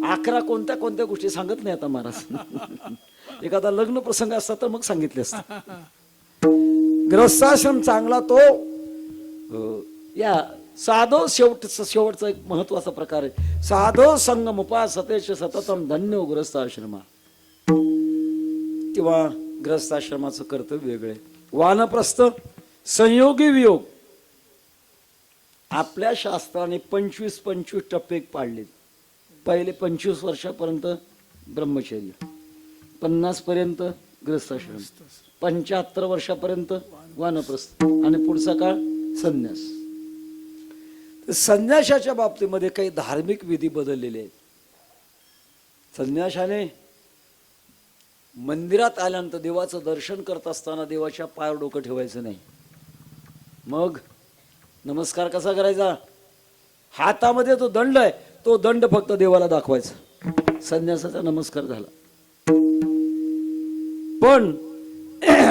11 कोणत्या कोणत्या गोष्टी सांगत नाही आता महाराज. एखादा लग्न प्रसंग असता तर मग सांगितले असत. ग्रस्ताश्रम चांगला तो या साधो शेवटचा एक महत्वाचा प्रकार आहे. साधो संगम उपासतेच सततम धन्य ग्रस्ताश्रमा. किंवा ग्रस्ताश्रमाचं कर्तव्य वेगळे. वानप्रस्थ संयोगी वियोग. आपल्या शास्त्राने 25 टप्पे पाडले. पहिले 25 वर्षापर्यंत ब्रह्मचर्य, 50 पर्यंत ग्रस्ताश्रम, 75 वर्षापर्यंत वानप्रस्थ आणि पुढचा काळ संन्यास. संन्यासाच्या बाबतीमध्ये काही धार्मिक विधी बदललेले आहेत. संन्यासाने मंदिरात आल्यानंतर देवाचं दर्शन करत असताना देवाच्या पायावर डोकं ठेवायचं नाही. मग नमस्कार कसा करायचा? हातामध्ये तो दंड आहे, तो दंड फक्त देवाला दाखवायचा. संन्यासाचा नमस्कार झाला. पण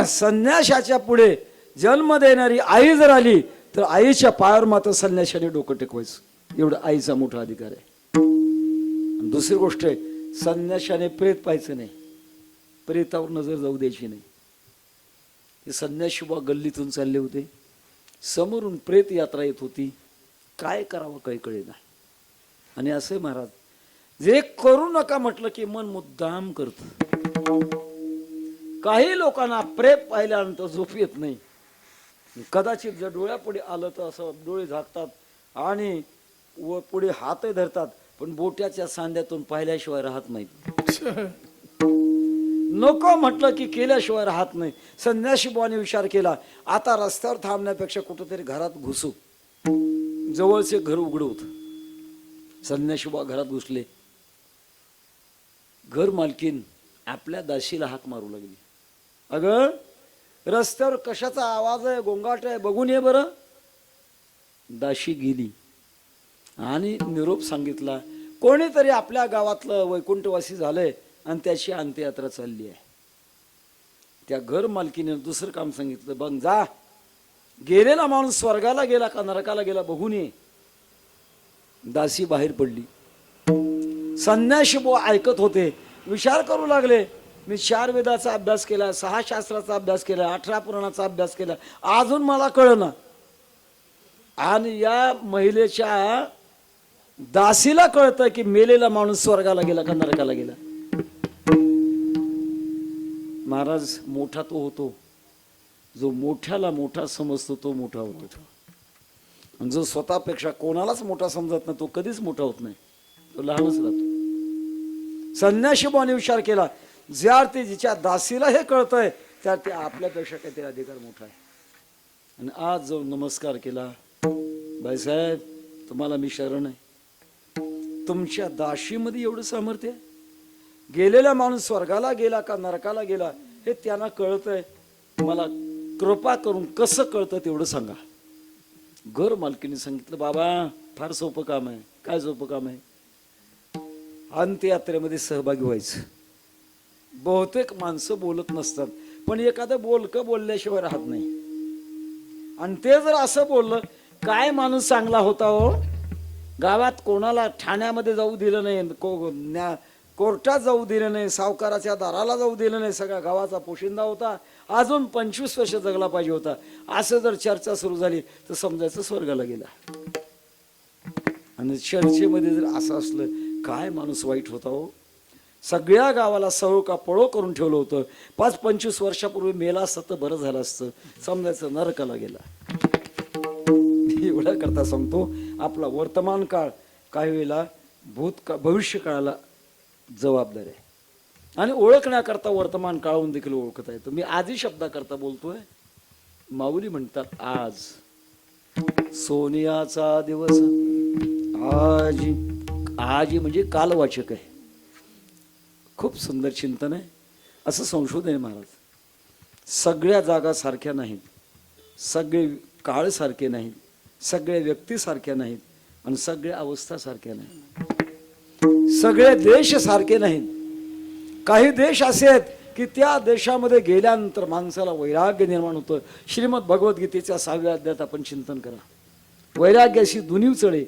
संन्यासाच्या पुढे जन्म देणारी आई जर आली तर आईच्या पायावर मात्र संन्याशाने डोकं टेकवायचं. एवढा आईचा मोठा अधिकार आहे. आणि दुसरी गोष्ट आहे, संन्याशाने प्रेत पाहायचं नाही, प्रेतावर नजर जाऊ द्यायची नाही. ते संन्याशी बुवा गल्लीतून चालले होते, समोरून प्रेत यात्रा येत होती. काय करावं काही कळेना. आणि असे महाराज, जे करू नका म्हटलं की मन मुद्दाम करतं. काही लोकांना प्रेत पाहिल्यानंतर झोप येत नाही. कदाचित जर डोळ्यापुढे आलं तर असं डोळे झाकतात आणि पुढे हातही धरतात, पण बोट्याच्या सांध्यातून पाहिल्याशिवाय राहत नाहीत. नको म्हटलं की केल्याशिवाय राहत नाही. संन्याशी बुवाने विचार केला, आता रस्त्यावर थांबण्यापेक्षा कुठंतरी घरात घुसू. जवळचे घर उघड होत. संन्याशी बुवा घरात घुसले. घर मालकीन आपल्या दासीला हाक मारू लागली. अगं, रस्त्यावर कशाचा आवाज आहे, गोंगाट आहे, बघून ये बरं. दाशी गेली आणि निरोप सांगितला, कोणीतरी आपल्या गावातलं वैकुंठवासी झालंय आणि त्याची अंत्ययात्रा चालली आहे. त्या घर मालकीने दुसरं काम सांगितलं, बघ जा, गेलेला माणूस स्वर्गाला गेला का नरकाला गेला बघून ये. दासी बाहेर पडली. संन्याशी बुवा ऐकत होते. विचार करू लागले, मी 4 वेदाचा अभ्यास केला, 6 शास्त्राचा अभ्यास केला, 18 पुराणाचा अभ्यास केला, अजून मला कळना. आणि या महिलेच्या दासीला कळतं की मेलेला माणूस स्वर्गाला गेला का नरकाला गेला. महाराज, मोठा तो होतो जो मोठ्याला मोठा समजतो, तो मोठा होतो. आणि जो स्वतःपेक्षा कोणालाच मोठा समजत नाही तो कधीच मोठा होत नाही, तो लहानच राहतो. संन्याशी बुवाने विचार केला, ज्या अर्थी जिच्या दासीला हे कळतंय त्या ते आपल्यापेक्षा काहीतरी अधिकार मोठा आहे. आणि आज जो नमस्कार केला, बाईसाहेब तुम्हाला मी शरण आहे. तुमच्या दाशीमध्ये एवढं सामर्थ्य आहे. गेलेला माणूस स्वर्गाला गेला का नरकाला गेला हे त्यांना कळतंय. मला कृपा करून कसं कळतं तेवढं सांगा. घर मालकीने सांगितलं, बाबा फार सोपं काम आहे. काय सोपं काम आहे? अंत्ययात्रेमध्ये सहभागी व्हायचं. बहुतेक माणसं बोलत नसतात, पण एखादं बोलकं बोलल्याशिवाय राहत नाही. आणि ते जर असं बोललं, काय माणूस चांगला होता हो, गावात कोणाला ठाण्यामध्ये जाऊ दिलं नाही, कोर्टात जाऊ दिलं नाही, सावकाराच्या दाराला जाऊ दिलं नाही, सगळ्या गावाचा पोशिंदा होता, अजून 25 वर्ष जगला पाहिजे होता. असं जर चर्चा सुरू झाली तर समजायचं स्वर्गाला गेला. आणि चर्चेमध्ये जर असं असलं, काय माणूस वाईट होता हो, सगळ्या गावाला सळो का पळो करून ठेवलं होतं, 5-25 वर्षापूर्वी मेला असतं तर बरं झालं असतं, समजायचं नरकाला गेला. एवढा करता सांगतो, आपला वर्तमान काळ काही वेळेला भविष्य काळाला जबाबदार आहे. आणि ओळखण्याकरता वर्तमान काळाहून देखील ओळखता येतं. मी आजी शब्दाकरता बोलतोय. माऊली म्हणतात, आज सोनियाचा दिवस. आजी, आजी म्हणजे कालवाचक आहे. खूप सुंदर चिंतन आहे. असं संशोधन आहे महाराज. सगळ्या जागा सारख्या नाहीत, सगळे काळ सारखे नाहीत, सगळ्या व्यक्ती सारख्या नाहीत आणि सगळ्या अवस्था सारख्या नाहीत, सगळे देश सारखे नाहीत. काही देश असे आहेत की त्या देशामध्ये गेल्यानंतर माणसाला वैराग्य निर्माण होतं. श्रीमद भगवद्गीतेच्या 6व्या अध्यायात आपण चिंतन करा. वैराग्याशी दुनीव चढे.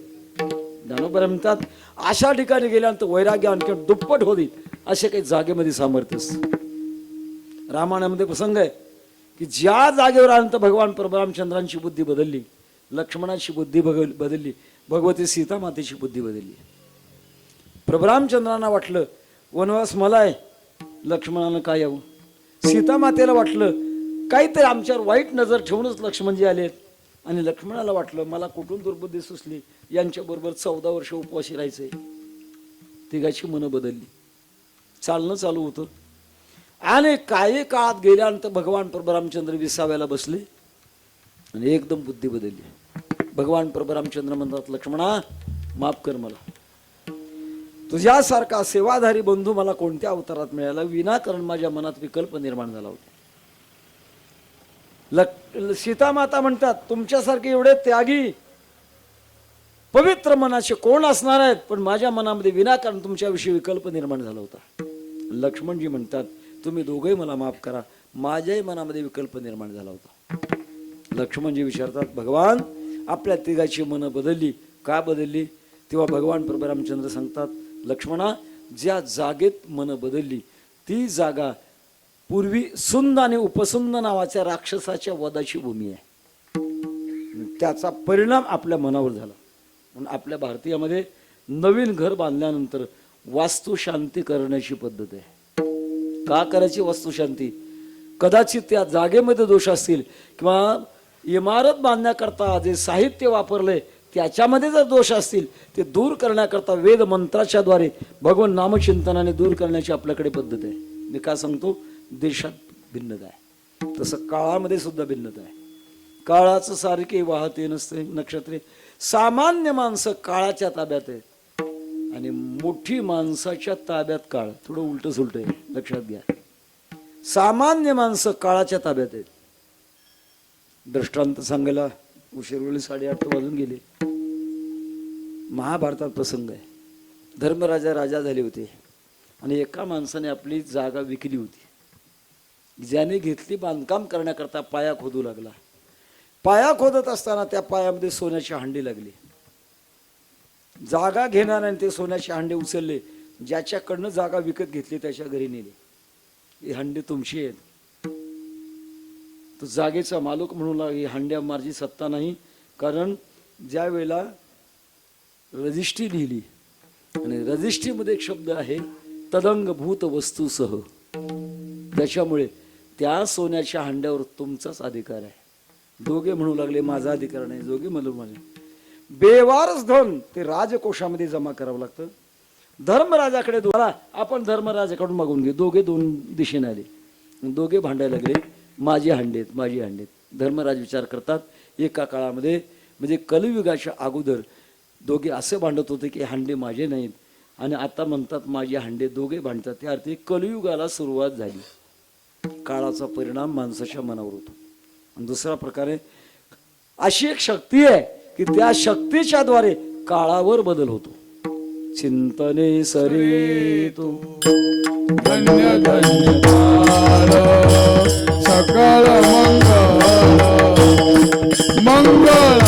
ज्ञानोबा म्हणतात, अशा ठिकाणी गेल्यानंतर वैराग्य आणखी दुप्पट होईल असे काही जागेमध्ये सामर्थ्य असतं. रामायणामध्ये प्रसंग आहे की ज्या जागेवर आल्यानंतर भगवान परशुरामचंद्रांची बुद्धी बदलली लक्ष्मणाची बुद्धी बदलली, भगवती सीता मातेची बुद्धी बदलली. प्रभू रामचंद्रांना वाटलं वनवास मला आहे, लक्ष्मणानं काय यावं. सीता मातेला वाटलं काहीतरी आमच्यावर वाईट नजर ठेवूनच लक्ष्मणजी आलेत. आणि लक्ष्मणाला वाटलं मला कुठून दुर्बुद्धी सुचली, यांच्याबरोबर 14 वर्ष उपवासी राहायचंय. तिघाची मनं बदलली, चालणं चालू होतं. आणि काही काळात गेल्यानंतर भगवान प्रभू रामचंद्र विसाव्याला बसले आणि एकदम बुद्धी बदलली. भगवान प्रभू रामचंद्र म्हणतात लक्ष्मणा माफ कर मला, तुझ्यासारखा सेवाधारी बंधू मला कोणत्या अवतारात मिळाला, विनाकारण माझ्या मनात विकल्प निर्माण झाला होता. सीता माता म्हणतात तुमच्यासारखे एवढे त्यागी पवित्र मनाचे कोण असणार आहेत, पण माझ्या मनामध्ये विनाकारण तुमच्याविषयी विकल्प निर्माण झाला होता. लक्ष्मणजी म्हणतात तुम्ही दोघेही मला माफ करा, माझ्याही मनामध्ये विकल्प निर्माण झाला होता. लक्ष्मणजी विचारतात भगवान आपल्या तिघाची मनं बदलली का बदलली. तेव्हा भगवान प्रभू रामचंद्र सांगतात लक्ष्मणा ज्या जागेत मनं बदलली ती जागा पूर्वी सुंद आणि उपसुंद नावाच्या राक्षसाच्या वधाची भूमी आहे. त्याचा परिणाम आपल्या मनावर झाला. म्हणून आपल्या भारतीयामध्ये नवीन घर बांधल्यानंतर वास्तुशांती करण्याची पद्धत आहे. का करायची वास्तुशांती, कदाचित त्या जागेमध्ये दोष असतील किंवा इमारत बांधण्याकरता जे साहित्य वापरले त्याच्यामध्ये जर दोष असतील ते दूर करण्याकरता वेद मंत्राच्या द्वारे भगवान नामचिंतनाने दूर करण्याची आपल्याकडे पद्धत आहे. मी काय सांगतो देशात भिन्नता आहे, तसं काळामध्ये सुद्धा भिन्नता आहे. काळाचं सारखे वाहते नसते नक्षत्रे. सामान्य माणसं काळाच्या ताब्यात आहेत आणि मोठी माणसाच्या ताब्यात काळ. थोडं उलट सुलट आहे, लक्षात घ्या. सामान्य माणसं काळाच्या ताब्यात आहेत. दृष्टांत सांगायला उशीर वेळी 8:30 वाजून गेले. महाभारतात प्रसंग आहे. धर्मराजा राजा झाले होते आणि एका माणसाने आपली जागा विकली होती. ज्याने घेतली बांधकाम करण्याकरता पाया खोदू लागला. पाया खोदत असताना त्या पायामध्ये सोन्याची हांडी लागली. जागा घेणाऱ्याने ते सोन्याचे हांडे उचलले. ज्याच्याकडनं जागा विकत घेतली त्याच्या घरी नेली. ही हांडी तुमची आहेत. तो जागेचा मालक म्हणू लागला ही हांड्या माझी सत्ता नाही, कारण ज्या वेळेला रजिस्ट्री लिहिली आणि रजिस्ट्रीमध्ये एक शब्द आहे तदंगभूत वस्तूसह, त्याच्यामुळे त्या सोन्याच्या हांड्यावर तुमचाच अधिकार आहे. दोघे म्हणू लागले माझा अधिकार नाही. दोघे म्हणू लागले बेवारस धन ते राजकोषामध्ये जमा करावं लागतं. धर्मराजाकडे द्वारा आपण धर्मराजाकडून मागून घे. दोघे दोन दिशेने आले. दोघे भांडायला लागले माझी हांडेत माझी हांडेत. धर्मराज विचार करतात एका काळामध्ये म्हणजे कलियुगाच्या अगोदर दोघे असे भांडत होते की हांडे माझे नाहीत आणि आता म्हणतात माझे हांडे. दोघे भांडतात. त्या अर्थी कलियुगाला सुरुवात झाली. काळाचा परिणाम माणसाच्या मनावर होतो. आणि दुसरा प्रकारे अशी एक शक्ती आहे की त्या शक्तीच्या द्वारे काळावर बदल होतो. चिंतने सरे तू धन्य धन्य काळ सकळ मंगळ मंगळ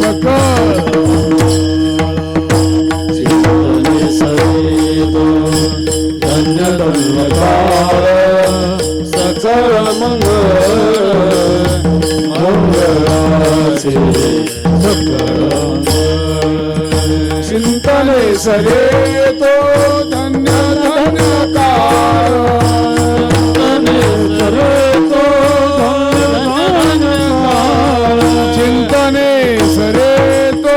सकळ चिंतने सरितो धन्य धन्य काळ सकळ मंगळ मंगळाचे सकळ चिंतने सरे तो धन्य धन्य काळ चिंतने सरे तो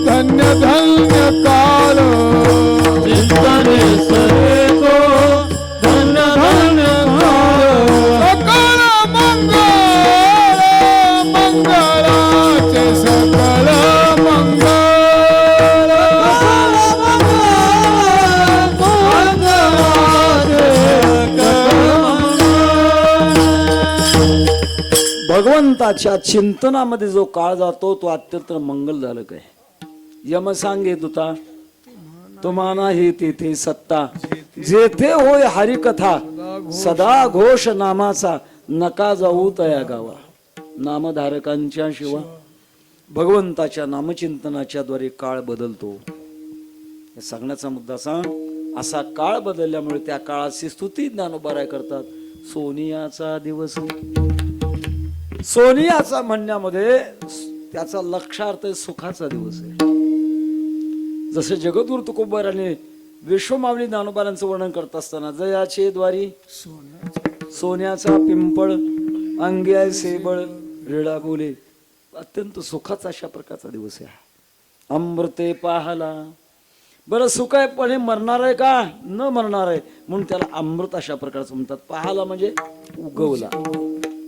धन्य धन्य काळ चिंतने सरे तो धन्य धन्य काळ सकळ मंगळ मंगळाचे सकळ मंगळ भगवंताच्या चिंतनामध्ये जो काळ जातो तो अत्यंत मंगलदायक आहे. यम सांगे तुता तुम्हाला हे तेथे सत्ता जेथे होय हरिकथा सदा घोष नामाचा नका जाऊ तया गावा. नामधारकांच्या शिवा भगवंताच्या नामचिंतनाच्या द्वारे काळ बदलतो. हे सांगण्याचा मुद्दा सांग असा काळ बदलल्यामुळे त्या काळाची स्तुती ज्ञानोबा राय करतात. सोनियाचा दिवस सोनियाचा म्हणण्यामध्ये त्याचा लक्षार्थ सुखाचा दिवस आहे. जसे जगद्गुरु तुकोबाराने विश्वमावली ज्ञानोबारांचं वर्णन करत असताना जयाचे द्वारी सोन्याचा पिंपळ अंगी आहे सेबळ रेडा बोले, अत्यंत सुखाचा अशा प्रकारचा दिवस आहे. अमृते पाहला, बरं सुख आहे पण हे मरणार आहे का? न मरणार आहे म्हणून त्याला अमृत अशा प्रकारचं म्हणतात. पाहला म्हणजे उगवला.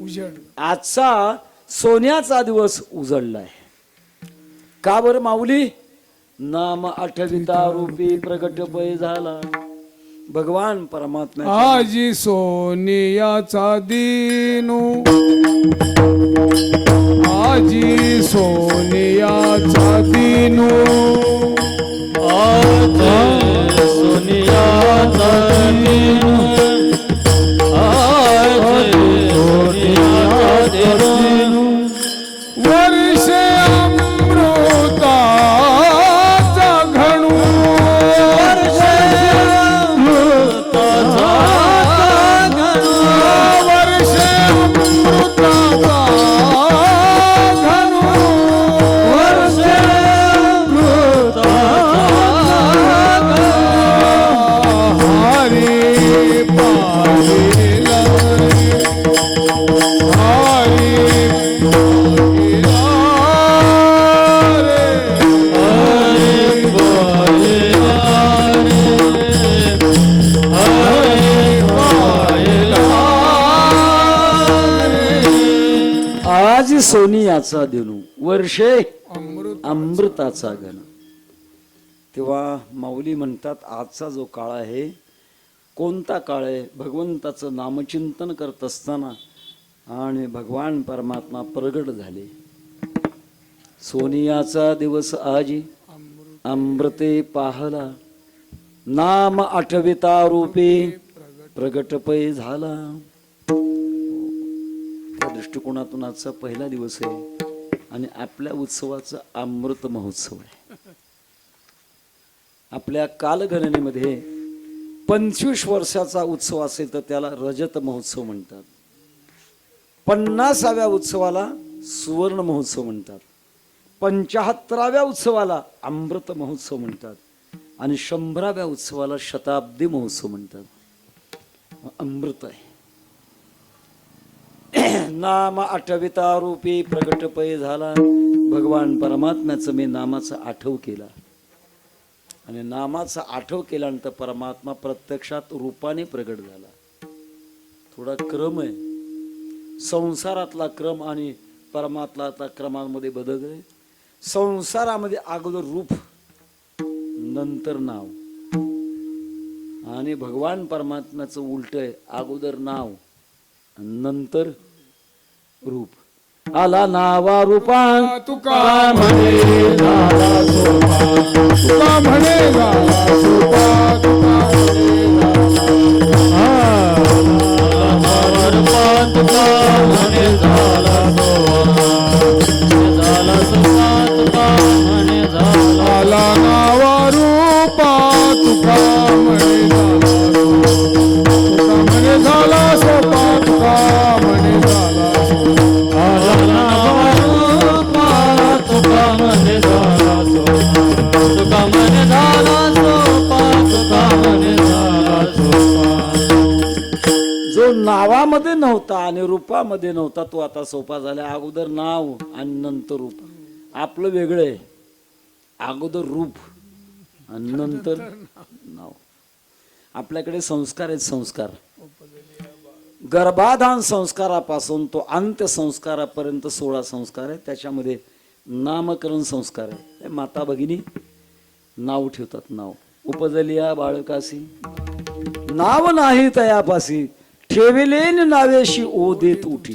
उजड. आजचा सोन्याचा दिवस उजळलाय. का बरं माऊली? नाम आठविता रूपी प्रगट पै झाला. भगवान परमात्मा आजी सोनियाचा दिनू, आजी सोनियाचा दिनू, सोनियाचा दिनू, सोनियाचा दिनू, वर्षे अमृताचा घणू, वर्षे अमृताचा घणू, हरी पाहिला आज सोनियाचा दिनू, वर्षे अमृत अमृताचा घन. तेव्हा माऊली म्हणतात आजचा जो काळ आहे, कोणता काळ आहे? भगवंताचं नामचिंतन करत असताना आणि भगवान परमात्मा प्रगट झाले. सोनियाचा दिवस आजी अमृते पाहला, नाम आठविता रूपे प्रगट पै झाला. त्या दृष्टिकोनातून आजचा पहिला दिवस आहे आणि आपल्या उत्सवाचा अमृत महोत्सव आहे. आपल्या कालगणनेमध्ये 25 वर्षाचा उत्सव असेल तर त्याला रजत महोत्सव म्हणतात. 50व्या उत्सवाला सुवर्ण महोत्सव म्हणतात. 75व्या उत्सवाला अमृत महोत्सव म्हणतात आणि 100व्या उत्सवाला शताब्दी महोत्सव म्हणतात. अमृत आहे. नाम आठविता रूपी प्रगट पै झाला. भगवान परमात्म्याचं मी नामाचा आठव केला आणि नामाचा आठव केल्यानंतर परमात्मा प्रत्यक्षात रूपाने प्रगट झाला. थोडा क्रम आहे. संसारातला क्रम आणि परमात्म्यातला क्रमांमध्ये बदल आहे. संसारामध्ये अगोदर रूप नंतर नाव आणि भगवान परमात्म्याचं उलट आहे. अगोदर नाव नंतर रूप. आला नावा रूपा तुका म्हणे झाला सोपा, तुका म्हणे झाला सोपा, तुका म्हणे झाला आला नावा रूपा, तुका म्हणे झाला तुका म्हणे झाला सोपा, तुका म्हणे झाला जो नावामध्ये नव्हता आणि रूपामध्ये नव्हता तो आता सोपा झाला. अगोदर नाव आणि नंतर रूप. आपलं वेगळं आहे. अगोदर रूप आणि नंतर नाव. आपल्याकडे संस्कार आहेत. संस्कार गर्भाधान संस्कारापासून तो अंत्य संस्कारापर्यंत 16 संस्कार आहेत. त्याच्यामध्ये नामकरण संस्कार आहे. माता भगिनी नाव ठेवतात. नाव उपजलिया बाळकासी नाव नाही तयापासी ठेविलेन नावेशी ओ देत उठी.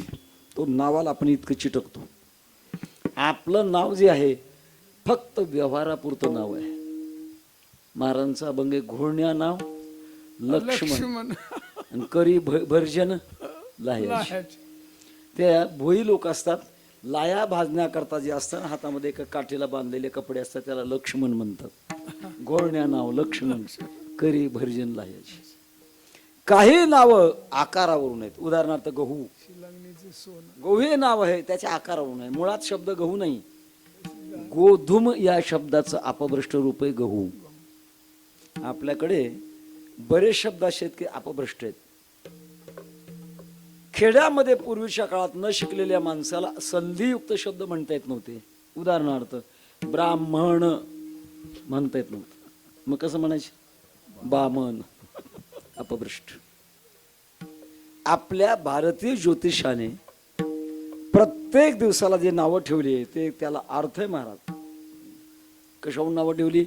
तो नावाला आपण इतकं चिटकतो. आपलं नाव जे आहे फक्त व्यवहारापुरतं नाव आहे. महाराजांचा अभंग घोळण्या नाव लक्ष्मण आणि करी भर्जन लाह्याची. त्या भोई लोक असतात. लाया भाजण्याकरता जे असतात हातामध्ये एका काठीला बांधलेले कपडे असतात त्याला लक्ष्मण म्हणतात. घोळण्या नाव लक्ष्मण करी भर्जन लाह्याची. काही नावं आकारावरून आहेत. उदाहरणार्थ गहू, शिलांगणीचे सोनं. गहू हे नाव आहे त्याच्या आकारावरून आहे. मुळात शब्द गहू नाही. गोधूम या शब्दाचं अपभ्रष्ट रूप आहे गहू. आपल्याकडे बरेच शब्द असे आहेत की अपभ्रष्ट आहेत. खेड्यामध्ये पूर्वीच्या काळात न शिकलेल्या माणसाला संधियुक्त शब्द म्हणता येत नव्हते. उदाहरणार्थ ब्राह्मण म्हणता येत नव्हतं. मग कसं म्हणायचे? बामन. अपभ्रष्ट. आपल्या भारतीय ज्योतिषाने प्रत्येक दिवसाला जे नावं ठेवली आहे ते त्याला अर्थ आहे महाराज. कशावरून नावं ठेवली?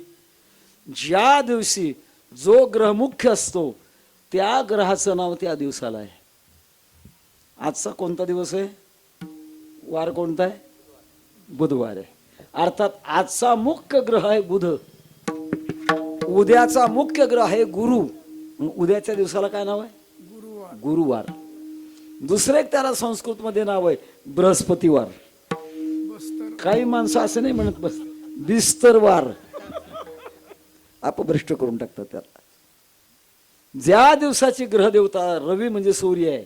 ज्या दिवशी जो ग्रह मुख्य असतो त्या ग्रहाचं नाव त्या दिवसाला आहे. आजचा कोणता दिवस आहे? वार कोणता आहे? बुधवार आहे. अर्थात आजचा मुख्य ग्रह आहे बुध. उद्याचा मुख्य ग्रह आहे गुरु. उद्याच्या दिवसाला काय नाव आहे? गुरुवार. गुरुवार. दुसरे एक त्याला संस्कृत मध्ये नाव आहे बृहस्पतिवार. बस्तर. काही माणसं असं नाही म्हणत बस बिस्तरवार. अपभ्रष्ट करून टाकतात त्याला. ज्या दिवसाची ग्रहदेवता रवी म्हणजे सूर्य आहे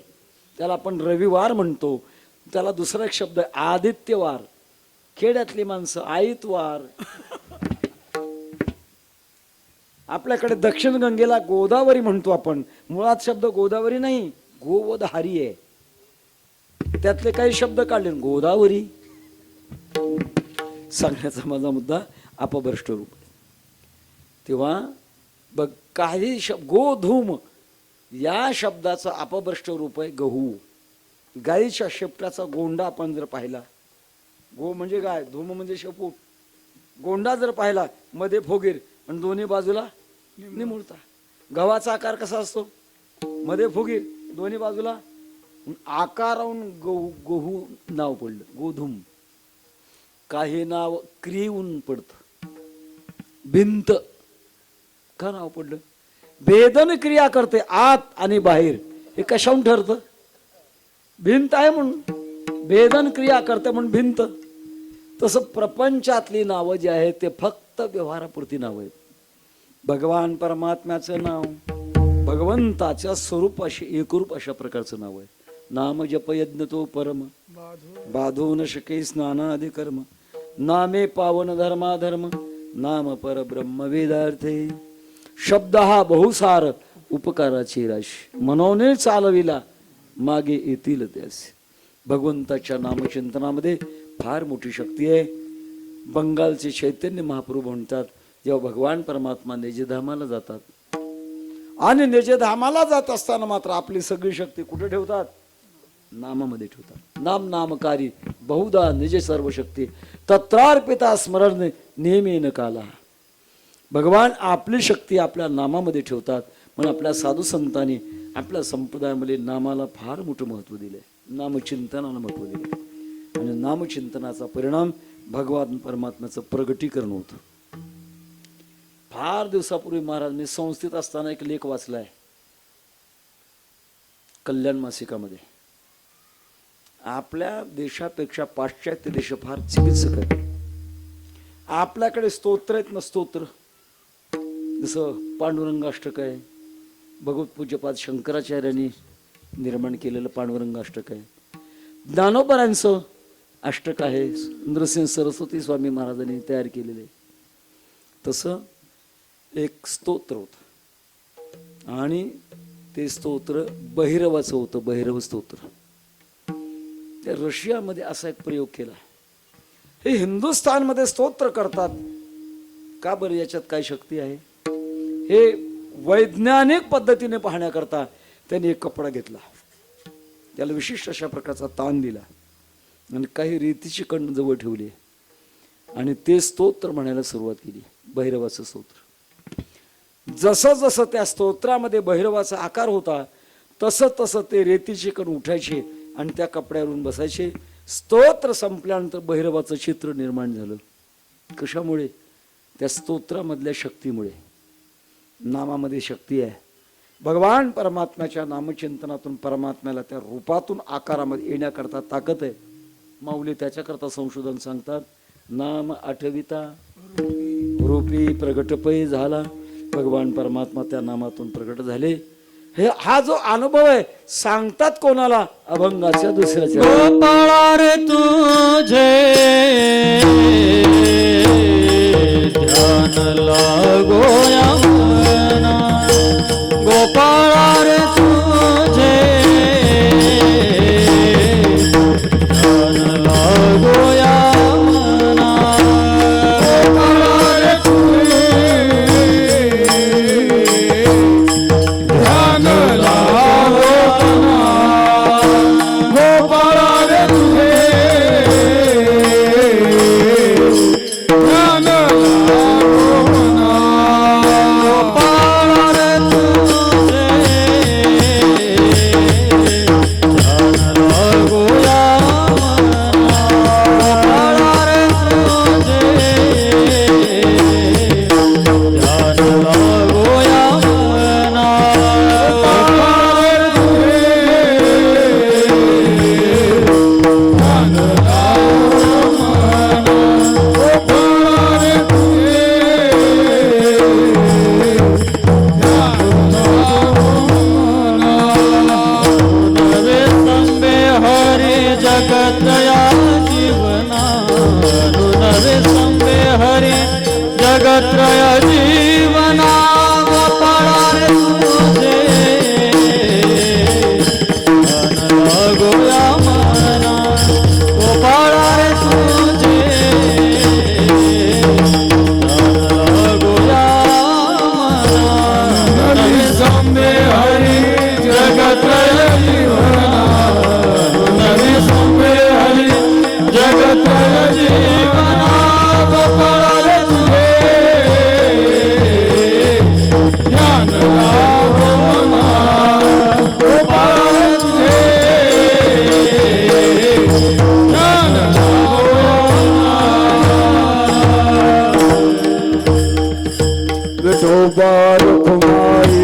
त्याला आपण रविवार म्हणतो. त्याला दुसरा एक शब्द आहे आदित्यवार. खेड्यातली माणसं आईतवार. आपल्याकडे दक्षिण गंगेला गोदावरी म्हणतो आपण. मुळात शब्द गोदावरी नाही, गोवधारी आहे. त्यातले काही शब्द काढले गोदावरी. सांगण्याचा माझा मुद्दा अपभ्रष्ट रूप. तेव्हा बघ काही शब्द गोधूम या शब्दाचं अपभ्रष्ट रूप आहे गहू. गाईच्या शेपटाचा गोंडा आपण जर पाहिला, गो म्हणजे गाय, धूम म्हणजे शेपूट, गोंडा जर पाहिला मध्ये फोगीर आणि दोन्ही बाजूला निमुळता. गव्हाचा आकार कसा असतो? मध्ये फुगीर दोन्ही बाजूला. आकारावरून गहू नाव पडलं गोधूम. काही नाव क्रियेहून पडतं. भिंत का नाव पडलं? भेदन क्रिया करते आत आणि बाहेर. हे कशाहून ठरतं? भिंत आहे म्हणून भेदन क्रिया करते म्हणून भिंत. तसं प्रपंचातली नावं जी आहेत ते फक्त व्यवहारापुरती नावं आहेत. भगवान परमात्म्याचं नाव भगवंताच्या स्वरूपाशी एकरूप अशा प्रकारचं नाव आहे. नाम जप यज्ञ तो परम बाधो न शके स्नानादि कर्म. नामे पावन धर्माधर्म नाम पर ब्रह्म वेदार्थे. शब्द हा बहुसार उपकाराची राशी. मनोने चालविला मागे येतील त्यास. भगवंताच्या नामचिंतनामध्ये फार मोठी शक्ती आहे. बंगालचे चैतन्य महाप्रभू म्हणतात जेव्हा भगवान परमात्मा निजधामाला जातात आणि निजधामाला जात असताना मात्र आपली सगळी शक्ती कुठे ठेवतात? नामामध्ये ठेवतात. नाम नामकारी बहुधा निज सर्व शक्ती तत्रार्पिता स्मरण नेमेन काला. भगवान आपली शक्ती आपल्या नामामध्ये ठेवतात. म्हणून आपल्या साधू संतांनी आपल्या संप्रदायामध्ये नामाला फार मोठं महत्व दिलंय. नामचिंतनाला महत्व दिले आणि नामचिंतनाचा परिणाम भगवान परमात्म्याचं प्रगटीकरण होतं. फार दिवसापूर्वी महाराज मी संस्थेत असताना एक लेख वाचलाय कल्याण मासिकामध्ये. आपल्या देशापेक्षा पाश्चात्य देश फार चिकित्सक आहेत. आपल्याकडे स्तोत्र आहेत ना, स्तोत्र जसं पांडुरंगाष्टक आहे, भगवत पूज्यपाद शंकराचार्यांनी निर्माण केलेलं पांडुरंगाष्टक आहे, ज्ञानोबरांचं अष्टक आहे, नृसिंह सरस्वती स्वामी महाराजांनी तयार केलेले. तसं एक स्तोत्र होतं आणि ते स्तोत्र भैरवाचं होतं. भैरव स्तोत्र. त्या रशियामध्ये असा एक प्रयोग केला. हे हिंदुस्थानमध्ये स्तोत्र करतात का बरं? याच्यात काय शक्ती आहे? हे वैज्ञानिक पद्धतीने पाहण्याकरता त्यांनी एक कपडा घेतला, त्याला विशिष्ट अशा प्रकारचा ताण दिला आणि काही रेतीची कण जवळ ठेवली आणि ते स्तोत्र म्हणायला सुरुवात केली. भैरवाचं स्तोत्र. जसं जसं त्या स्तोत्रामध्ये भैरवाचा आकार होता तसं तसं ते रेतीचे कण उठायचे आणि त्या कपड्यावरून बसायचे. स्तोत्र संपल्यानंतर भैरवाचं चित्र निर्माण झालं. कशामुळे? त्या स्तोत्रामधल्या शक्तीमुळे. नामामध्ये शक्ती आहे. भगवान परमात्म्याच्या नामचिंतनातून परमात्म्याला त्या रूपातून आकारामध्ये येण्याकरता ताकद आहे. माऊली त्याच्याकरता संशोधन सांगतात. नाम आठविता रूपी प्रगटपै झाला. भगवान परमात्मा त्या नामातून प्रगट झाले हा जो अनुभव आहे सांगतात कोणाला? अभंगाच्या दुसऱ्याच्या. गोपाळा रे तुझे ध्यान लागो या मना, गोपाळा रे तुझे ध्यान लागो या मना, गोपाळा रे तुझे ध्यान लागो मना, गोपाळा रे तुझे ध्यान लागो मना, गोपाळा रे तुझे ध्यान लागो या मना, गोपाळा रे तुझे ध्यान लागो या मना, नवे संबे हरी जगत्रया जीवना, नवे संबे हरी जगत्रया जीवना, गोपाळा रे तुझे ध्यान लागो या मना, गोपाळा रे तुझे ध्यान लागो या मना, नवे संबे हरी जगत्रय जीवना, नवे संबे हरी जगत्रय जीवना, गोपाळा रे तुझे ध्यान लागो मना, गोपाळा रे तुझे ध्यान लागो मना. विठोबा रखुमाई,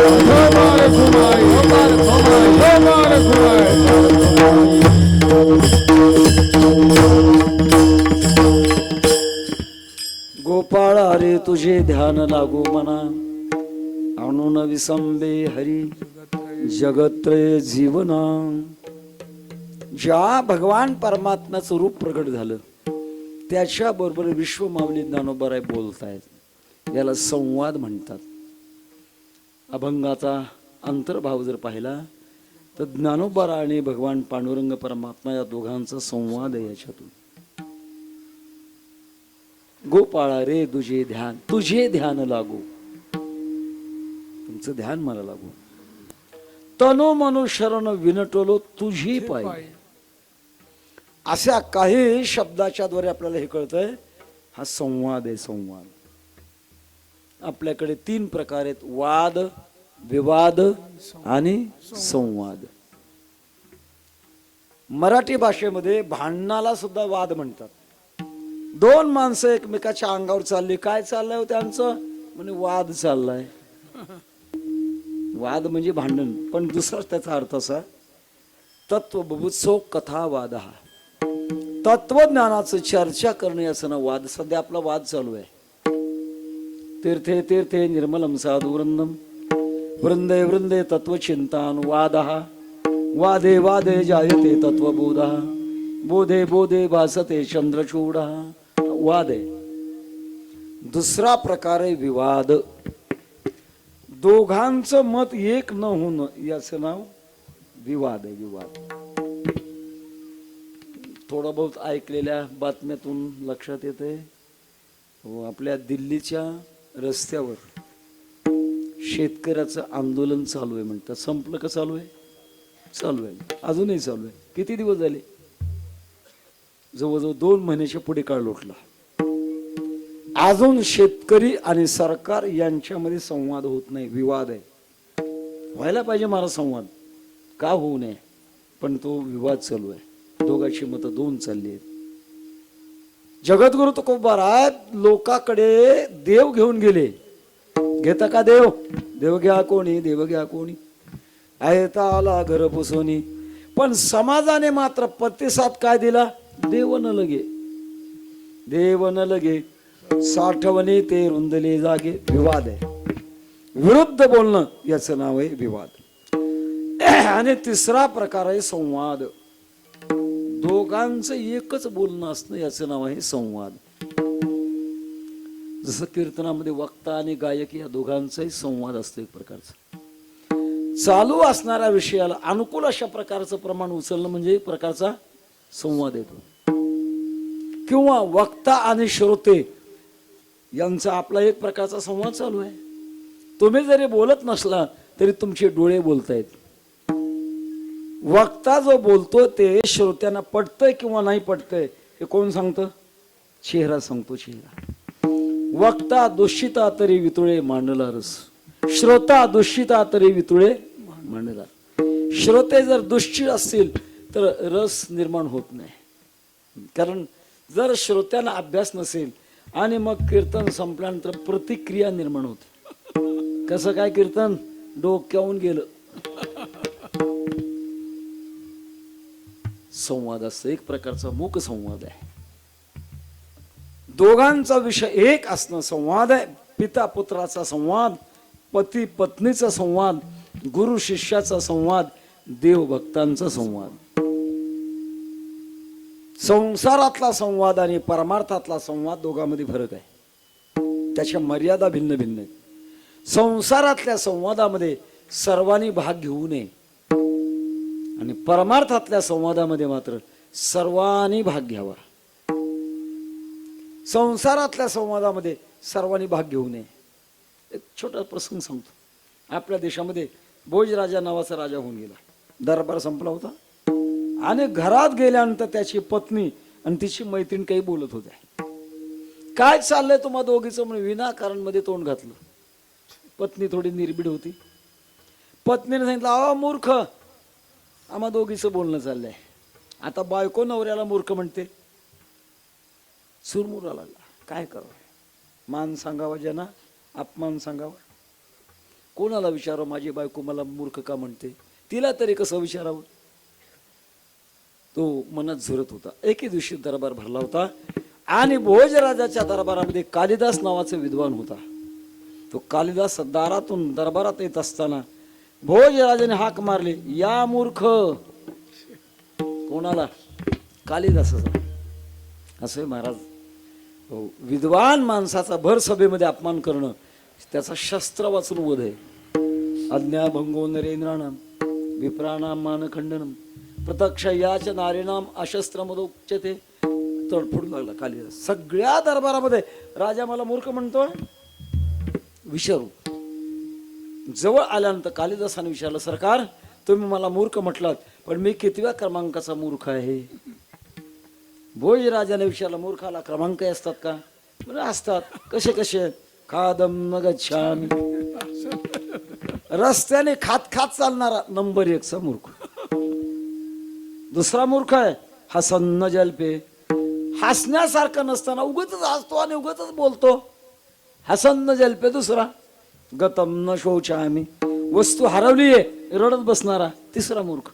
विठोबा रखुमाई, विठोबा रखुमाई, गोपाळा रे तुझे ध्यान लागो मना, आणून विसंबे हरी जगत्रय जीवना. ज्या भगवान परमात्म्याचं रूप प्रकट झालं त्याच्या बरोबर विश्व माऊली ज्ञानोबाराय बोलतायत. याला संवाद म्हणतात. अभंगाचा अंतर्भाव जर पाहिला तर ज्ञानोबारा आणि भगवान पांडुरंग परमात्मा या दोघांचा संवाद आहे याच्यातून. गोपाळा रे तुझे ध्यान लागो, तुमचं ध्यान मला लागो. तनो मनो शरण विनटलो तुझी पायी. अशा काही शब्दाच्या द्वारे आपल्याला हे कळतंय हा संवाद आहे. संवाद आपल्याकडे 3 प्रकार आहेत: वाद, विवाद आणि संवाद. मराठी भाषेमध्ये भांडणाला सुद्धा वाद म्हणतात. 2 माणसं एकमेकाच्या अंगावर चालली, काय चाललंय त्यांचं म्हणजे वाद चाललाय. वाद म्हणजे भांडण, पण दुसरा त्याचा अर्थ असा तत्वबुत्सो कथा वाद. हा तत्वज्ञानाचं चर्चा करणे असं ना वाद. सध्या आपला वाद चालू आहे. तीर्थे तीर्थे निर्मलम साधु वृंदम वृंदे वृंदे तत्वचिंतान वादः वादे वादे जायते तत्वबोधः बोधे बोधे भासते चंद्रचूडः. वाद आहे. दुसरा प्रकार आहे विवाद. दोघांचं मत एक न होणं याचं नाव विवाद आहे. विवाद थोडं बहुत ऐकलेल्या बातम्यातून लक्षात येते, आपल्या दिल्लीच्या रस्त्यावर शेतकऱ्याचं आंदोलन चालू आहे म्हणतात. संपलं का चालू आहे? चालू आहे, अजूनही चालू आहे. किती दिवस झाले? जवळजवळ 2 महिन्याच्या पुढे काळ लोटला. अजून शेतकरी आणि सरकार यांच्यामध्ये संवाद होत नाही, विवाद आहे. व्हायला पाहिजे महाराज संवाद, का होऊ नये, पण तो विवाद चालू आहे. दोघांची मतं 2 चालली आहेत. जगद्गुरु तुकोबाराय लोकांकडे देव घेऊन गेले. घेता का देव? देव घ्या कोणी, देव घ्या कोणी, आयता आला घर पुसोनी. पण समाजाने मात्र प्रतिसाद काय दिला? देव न लगे, देव न लगे, साठवणे ते रुंदले जागे. विवाद आहे, विरुद्ध बोलणं याचं नाव आहे विवाद. आणि तिसरा प्रकार आहे संवाद. दोघांचं एकच बोलणं असणं याचं नाव आहे संवाद. जसं कीर्तनामध्ये वक्ता आणि गायक या दोघांचाही संवाद असतो एक प्रकारचा. चालू असणाऱ्या विषयाला अनुकूल अशा प्रकारचं प्रमाण उचलणं म्हणजे एक प्रकारचा संवाद येतो. किंवा वक्ता आणि श्रोते यांचा आपला एक प्रकारचा संवाद चालू आहे. तुम्ही जरी बोलत नसला तरी तुमचे डोळे बोलतायत. वक्ता जो बोलतो ते श्रोत्यांना पटतंय किंवा नाही पटतंय हे कोण सांगतं? चेहरा सांगतो. चेहरा. वक्ता दूषिता तरी वितुळे मांडला रस, श्रोता दूषिता तरी वितुळे मांडला. श्रोते जर दुष्ट असतील तर रस निर्माण होत नाही. कारण जर श्रोत्यांना अभ्यास नसेल आणि मग कीर्तन संपल्यानंतर प्रतिक्रिया निर्माण होते. कसं काय कीर्तन? डोक्यावून गेलं. संवाद असतो, एक प्रकारचा मूक संवाद आहे. दोघांचा विषय एक असणं संवाद आहे. पिता पुत्राचा संवाद, पती पत्नीचा संवाद, गुरु शिष्याचा संवाद, देव भक्तांचा संवाद. संसारातला संवाद आणि परमार्थातला संवाद दोघांमध्ये फरक आहे. त्याच्या मर्यादा भिन्न भिन्न आहेत. संसारातल्या संवादामध्ये सर्वांनी भाग घेऊ नये आणि परमार्थातल्या संवादामध्ये मात्र सर्वांनी भाग घ्यावा. संसारातल्या संवादामध्ये सर्वांनी भाग घेऊ नये. एक छोटा प्रसंग सांगतो. आपल्या देशामध्ये भोजराजा नावाचा राजा होऊन गेला. दरबार संपला होता आणि घरात गेल्यानंतर त्याची पत्नी आणि तिची मैत्रीण काही बोलत होत्या. काय चाललंय तुम्हा दोघीचं म्हणून विनाकारण मध्ये तोंड घातलं. पत्नी थोडी निर्भीड होती. पत्नीने सांगितलं, अहो मूर्ख, आम्हा दोघीचं बोलणं चाललंय. आता बायको नवऱ्याला मूर्ख म्हणते. चुरमुरा लागला. काय करावं? मान सांगावा ज्यांना, अपमान सांगावा. कोणाला विचारावं माझी बायको मला मूर्ख का म्हणते? तिला तरी कसं विचारावं? तो मनात झुरत होता. एके दिवशी दरबार भरला होता आणि भोजराजाच्या दरबारामध्ये कालिदास नावाचा विद्वान होता. तो कालिदास दारातून दरबारात येत असताना भोजराजाने हाक मारली, या मूर्ख. कोणाला? कालिदासाचा. असं महाराज, विद्वान माणसाचा भर सभेमध्ये अपमान करणं त्याचा शस्त्र वाचून वध आहे. आज्ञाभंगो नरेंद्राणाम विप्राणाम मानखंडनम प्रत्यक्ष याच नारीणाम अशस्त्रमदोच्यते. तडफडू लागला कालिदास. सगळ्या दरबारामध्ये राजा मला मूर्ख म्हणतोय. विचारू. जवळ आल्यानंतर कालिदासाने विचारलं, सरकार तुम्ही मला मूर्ख म्हटलात, पण मी कितव्या क्रमांकाचा मूर्ख आहे? भोजराजाने विचारलं, मूर्खाला क्रमांक असतात का? म्हणजे असतात. कसे कसे? खादम न गच्छामि. रस्त्याने खात खात चालणारा नंबर 1 चा मूर्ख. दुसरा मूर्ख आहे हसन न जल्पे. हसण्यासारखं नसताना उगाचच हसतो आणि उगाचच बोलतो. हसन न जल्पे. दुसरा गतम न शौचामि. वस्तू हरवलीये रडत बसणारा तिसरा मूर्ख.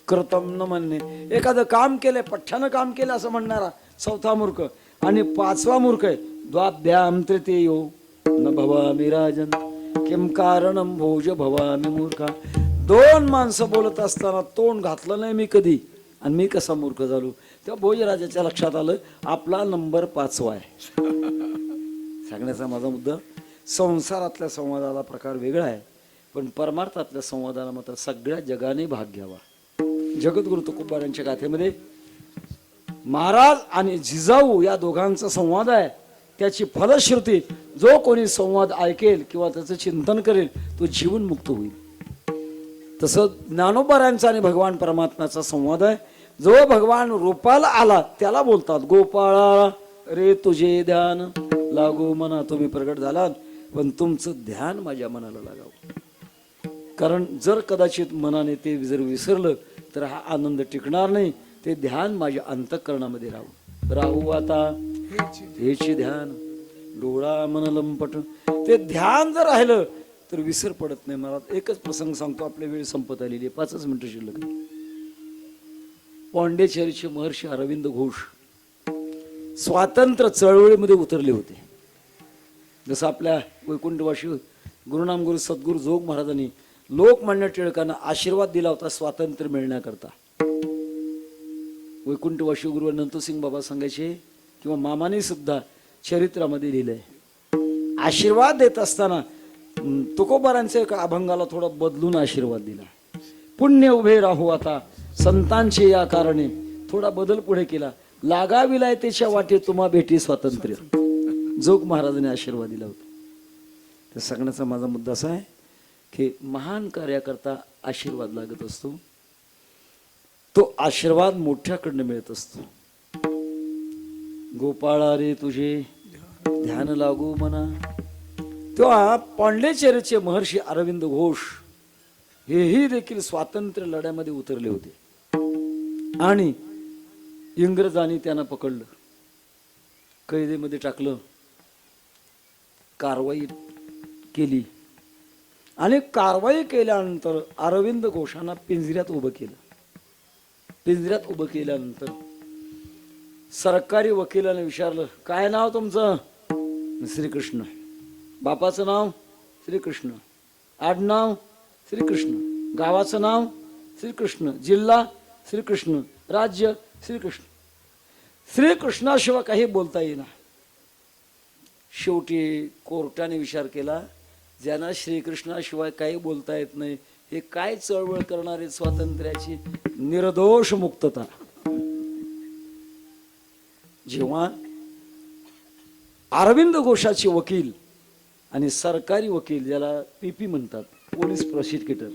कृतम न म्हणणे. एखादं काम केलंय, पठ्ठ्यानं काम केलं असं म्हणणारा चौथा मूर्ख. आणि 5वा मूर्ख आहे द्वाभ्याम तृतीयो न भवामि राजन किम कारणम भोज भवामि मूर्खा. 2 माणसं बोलत असताना तोंड घातलं नाही मी कधी आणि मी कसा मूर्ख झालो. तेव्हा भोजराजाच्या लक्षात आलं आपला नंबर 5वा आहे. सांगण्याचा माझा मुद्दा, संसारातल्या संवादाला प्रकार वेगळा आहे, पण परमार्थातल्या संवादाला मात्र सगळ्या जगाने भाग घ्यावा. जगद्गुरु तुकोबा यांच्या गाथेमध्ये महाराज आणि जिजाऊ या दोघांचा संवाद आहे. त्याची फलश्रुती जो कोणी संवाद ऐकेल किंवा त्याचं चिंतन करेल तो जीवनमुक्त होईल. तसं ज्ञानोबारांचा आणि भगवान परमात्म्याचा संवाद आहे. जो भगवान रूपाला आला त्याला बोलतात गोपाळा रे तुझे ध्यान लागो मना. तुम्ही प्रगट झालात पण तुमचं ध्यान माझ्या मनाला लागावं. कारण जर कदाचित मनाने ते जर विसरलं तर हा आनंद टिकणार नाही. ते ध्यान माझ्या अंतःकरणामध्ये राहू आता हेची ध्यान डोळा मन लंपट. ते ध्यान जर राहिलं तर विसर पडत नाही. मला एकच प्रसंग सांगतो, आपली वेळ संपत आलेली आहे, 5च मिनिटं शिल्लक. पांडेचेरीचे महर्षी अरविंद घोष स्वातंत्र्य चळवळीमध्ये उतरले होते. जसं आपल्या वैकुंठवासी गुरुनाम गुरु सद्गुरु जोग महाराजांनी लोकमान्य टिळकांना आशीर्वाद दिला होता स्वातंत्र्य मिळण्याकरता. वैकुंठवासी गुरु अनंतसिंग बाबा सांगायचे किंवा मामाने सुद्धा चरित्रामध्ये लिहिलंय, आशीर्वाद देत असताना तुकोबारांच्या एका अभंगाला थोडा बदलून आशीर्वाद दिला. पुण्य उभे राहू आता संतांचे या कारणे. थोडा बदल पुढे केला, लागा विलायतेच्या वाटे तुम्हा भेटी स्वातंत्र्य. जोग महाराजांनी आशीर्वाद दिला होता. तर सांगण्याचा माझा मुद्दा असा आहे की महान कार्याकरता आशीर्वाद लागत असतो. तो आशीर्वाद मोठ्याकडनं मिळत असतो. गोपाळा रे तुझे ध्यान लागू मना. तेव्हा पांडेचेरीचे महर्षी अरविंद घोष हेही देखील स्वातंत्र्य लढ्यामध्ये उतरले होते आणि इंग्रजांनी त्यांना पकडलं, कैदेमध्ये टाकलं, कारवाई केली. आणि कारवाई केल्यानंतर अरविंद घोषांना पिंजऱ्यात उभं केलं. पिंजऱ्यात उभं केल्यानंतर सरकारी वकिलाने विचारलं, काय नाव तुमचं? श्रीकृष्ण. बापाचं नाव श्रीकृष्ण, आडनाव श्रीकृष्ण, गावाचं नाव श्रीकृष्ण, जिल्हा श्रीकृष्ण, राज्य श्रीकृष्ण. श्रीकृष्णाशिवाय काही बोलता येईना. शेवटी कोर्टाने विचार केला, ज्यांना श्रीकृष्णाशिवाय काही बोलता येत नाही हे काय चळवळ करणारे स्वातंत्र्याची निर्दोष मुक्तता. जेव्हा अरविंद घोषाचे वकील आणि सरकारी वकील, ज्याला पीपी म्हणतात, पोलीस प्रोसिक्युटर,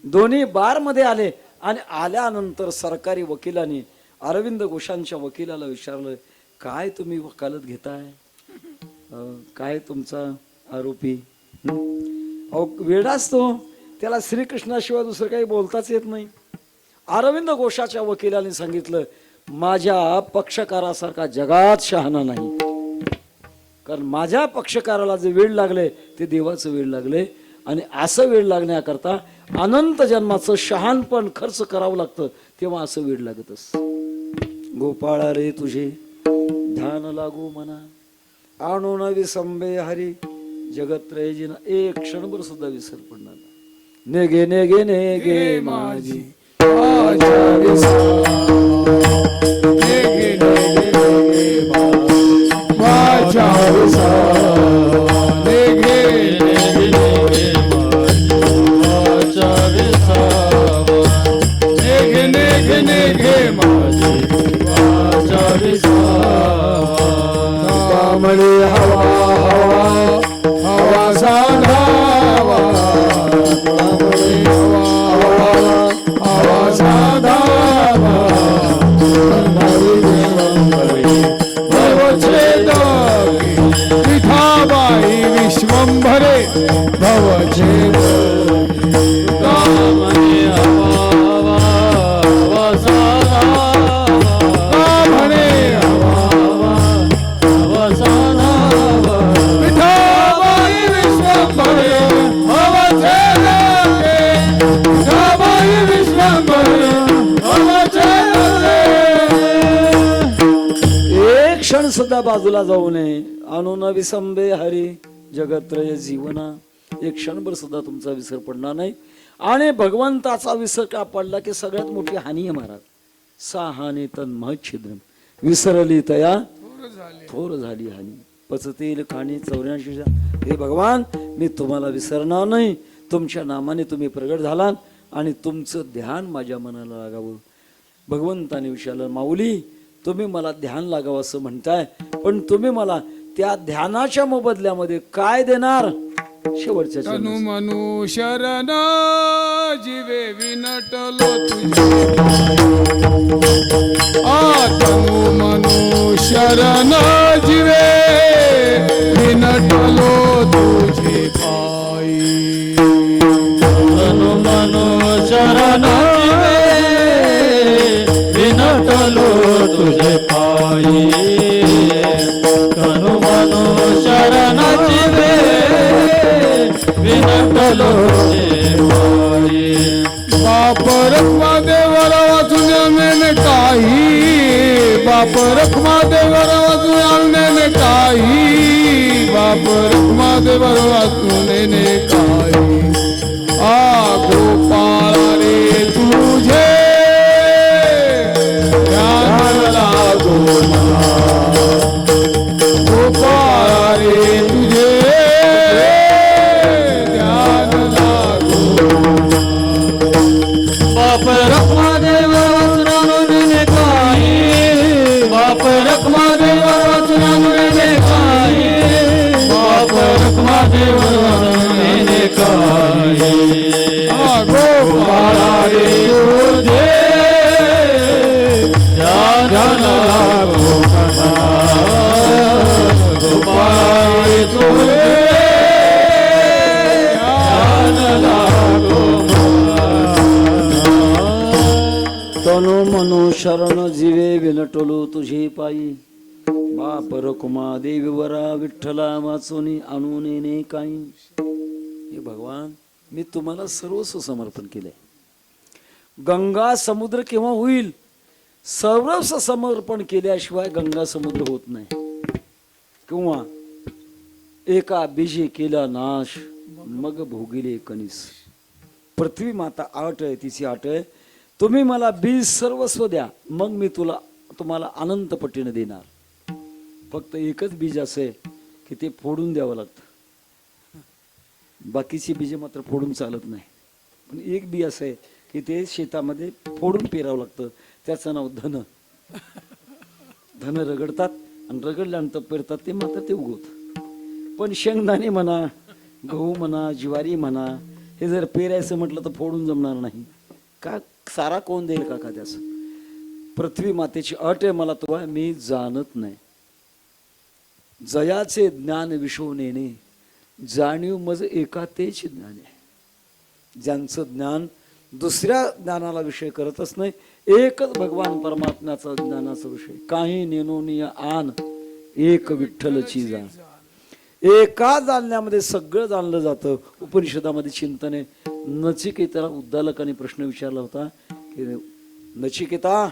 दोन्ही बारमध्ये आले आणि आल्यानंतर सरकारी वकिलांनी अरविंद घोषांच्या वकिलाला विचारलं, काय तुम्ही वकालत घेताय, काय तुमचा आरोपी? वेडाच तो, त्याला श्रीकृष्णाशिवाय दुसरं काही बोलताच येत नाही. अरविंद घोषाच्या वकिलांनी सांगितलं, माझ्या पक्षकारासारखा जगात शहाणा नाही. कारण माझ्या पक्षकाराला जे वेळ लागले ते देवाचं वेळ लागले आणि असं वेळ लागण्याकरता अनंत जन्माचं शहाणपण खर्च करावं लागतं, तेव्हा असं वेळ लागत असतं. गोपाळा रे तुझे ध्यान लागू मना. आणो न विसंबे हरी जगत्रय जिना. एक क्षणभर सुद्धा विसर पडणार नाही. नेगे नेगे नेगे माझी हवा हवा हवा साधावा, हवा साधावा, विठाबाई विश्वंभरे भवछेद. क्षण सुद्धा बाजूला जाऊ नये. आणून विसंबे हरी जगत्रय जीवना. एक क्षणभर सुद्धा तुमचा विसर पडणार नाही. आणि भगवंताचा विसर का पडला की सगळ्यात मोठी हानी आहे महाराज. साहाने तन्मह छिद्रम विसरली तया थोर झाले थोर झाली हानी पचतील खाणी 84. हे भगवान मी तुम्हाला विसरणार नाही. तुमच्या नामाने तुम्ही प्रगट झालात आणि तुमचं ध्यान माझ्या मनाला लागावं. भगवंताने विचारलं माऊली तुम्ही मला ध्यान लागावं असं म्हणताय पण तुम्ही मला त्या ध्यानाच्या मोबदल्यामध्ये काय देणार. शेवटच्या तनु चरणात. मनु शरण जीवे विनटलो तुझे तनु मनु शरण जीवे विनटलो तुझे पायी तनु मनो शरण विनटलो तुझे पायी तनु मनो शरण विनटलो तुझे पायी बाप रखमा देवर वाचून मेने काही बाप रखमा देवर वाचून मेने काही बाप रखमा देवर वाचून मेने काही गोपाळा रे तुझे ध्यान लागो मला गोपाळा रे तुझे ध्यान लागो बाप रखमा देवर वाचनाने काही बाप रखमा देवर वाचनाने काही बाप रखमा देवर वाचनाने काही गोपाळा रे तुझे ध्यान लागो मला गोपाळा रे तुझे ध्यान लागो तनु मनो शरण जीवे विनटलो तुझे पायी बाप रकुमा देवीवरा विठ्ठला वाचोनी आणून काही. हे भगवान मी तुम्हाला सर्वस्व समर्पण केलंय. गंगा समुद्र केव्हा होईल. सर्वस्व समर्पण केल्याशिवाय गंगा समुद्र होत नाही. किंवा एका बीजे केला नाश मग भोगिले कणीस. पृथ्वी माता आट आहे तिची आट आहे तुम्ही मला बीज सर्वस्व द्या मग मी तुम्हाला अनंत पटीने देणार. फक्त एकच बीज असे की ते फोडून द्यावं लागतं. बाकीची बीजे मात्र फोडून चालत नाही. पण एक बी असं आहे की ते शेतामध्ये फोडून पेरावं लागतं. त्याचं नाव धन. धन रगडतात आणि रगडल्यानंतर पेरतात ते मात्र ते उगवत. पण शेंगदाणे म्हणा गहू म्हणा ज्वारी म्हणा हे जर पेरायचं म्हटलं तर फोडून जमणार नाही. का सारा कोण देईल काका त्याचं. पृथ्वी मातेची अट आहे मला तो मी जाणत नाही. जयाचे ज्ञान विशो नेणे जाणीव मज एका तेच ज्ञान आहे. ज्यांचं ज्ञान दुसऱ्या ज्ञानाला विषय करतच नाही. एकच भगवान परमात्म्याचा ज्ञानाचा विषय. काही नेनोनिय आन एक विठ्ठलची जाण. एका जाणण्यामध्ये सगळं जाणलं जातं. उपनिषदामध्ये चिंतन आहे. नचिकेताला उद्दालकाने प्रश्न विचारला होता की नचिकेता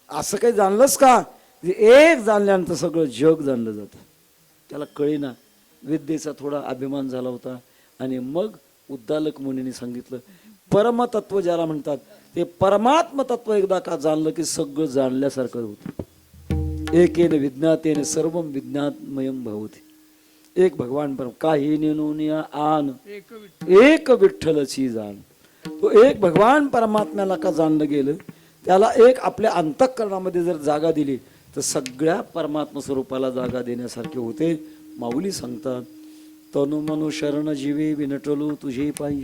असं काही जाणलंस का. एक जाणल्यानंतर सगळं जग जाणलं जातं. त्याला कळेना. विद्येचा थोडा अभिमान झाला होता आणि मग उद्दालक मुनीने सांगितलं परमतत्व ज्याला म्हणतात ते परमात्म तत्व एकदा का जाणलं की सगळं जाणल्यासारखं होतं. एकेन विज्ञातेन सर्वम विज्ञातमयम भवति. एक भगवान परम काही नेनोनिया आन एक विठ्ठलची जाण. तो एक भगवान परमात्म्याला का जाणलं गेलं त्याला एक आपल्या अंतःकरणामध्ये जर जागा दिली तर सगळ्या परमात्मा स्वरूपाला जागा देण्यासारखे होते. माऊली सांगतात तनु मनु शरण जीवे विनटलो तुझे पायी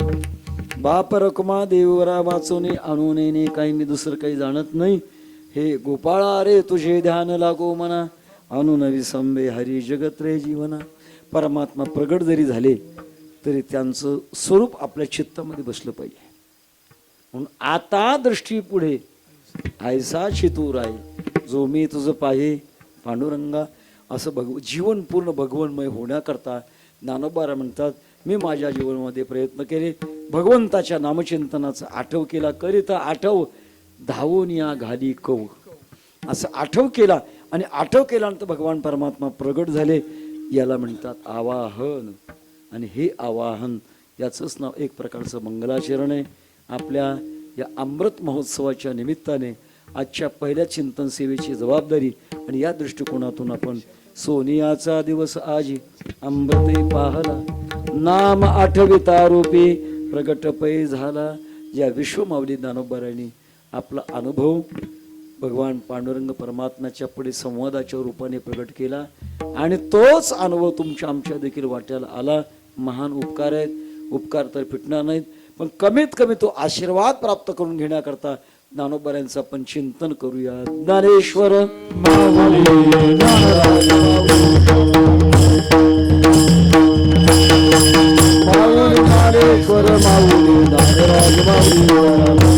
बाप रकुमा देवरा वाचवणे आणून काही मी दुसरं काही जाणत नाही. हे गोपाळा रे तुझे ध्यान लागो मना आणून विसंबे हरी जगत रे जीवना. परमात्मा प्रगट जरी झाले तरी त्यांचं स्वरूप आपल्या चित्तामध्ये बसलं पाहिजे. म्हणून आता दृष्टी पुढे ऐसा चितूर आहे जो मी तुझं पाहे पांडुरंगा. असं जीवन पूर्ण भगवन्मय होण्याकरता ज्ञानोबा म्हणतात मी माझ्या जीवनामध्ये प्रयत्न केले. भगवंताच्या नामचिंतनाचा आठव केला करीता आठव धावून या घाली कव. असं आठव केला आणि आठव केल्यानंतर भगवान परमात्मा प्रगट झाले. याला म्हणतात आवाहन. आणि हे आवाहन याचंच नाव एक प्रकारचं मंगलाचरण आहे. आपल्या या अमृत महोत्सवाच्या निमित्ताने आजच्या पहिल्या चिंतन सेवेची जबाबदारी आणि या दृष्टिकोनातून आपण सोनियाचा दिवस आज अमृते पाहला नाम आठविता रूपी प्रगट पै झाला. या विश्वमावली ज्ञानोबारांनी आपला अनुभव भगवान पांडुरंग परमात्म्याच्या पुढे संवादाच्या रूपाने प्रगट केला आणि तोच अनुभव तुमच्या आमच्या देखील वाट्याला आला. महान उपकार आहेत, उपकार तर फिटणार नाहीत, पण कमीत कमी तो आशीर्वाद प्राप्त करून घेण्याकरता ज्ञानोबारांचं आपण चिंतन करूया. ज्ञानेश्वर माऊली ज्ञानराज माऊली ज्ञानेश्वर माऊली ज्ञानराज माऊली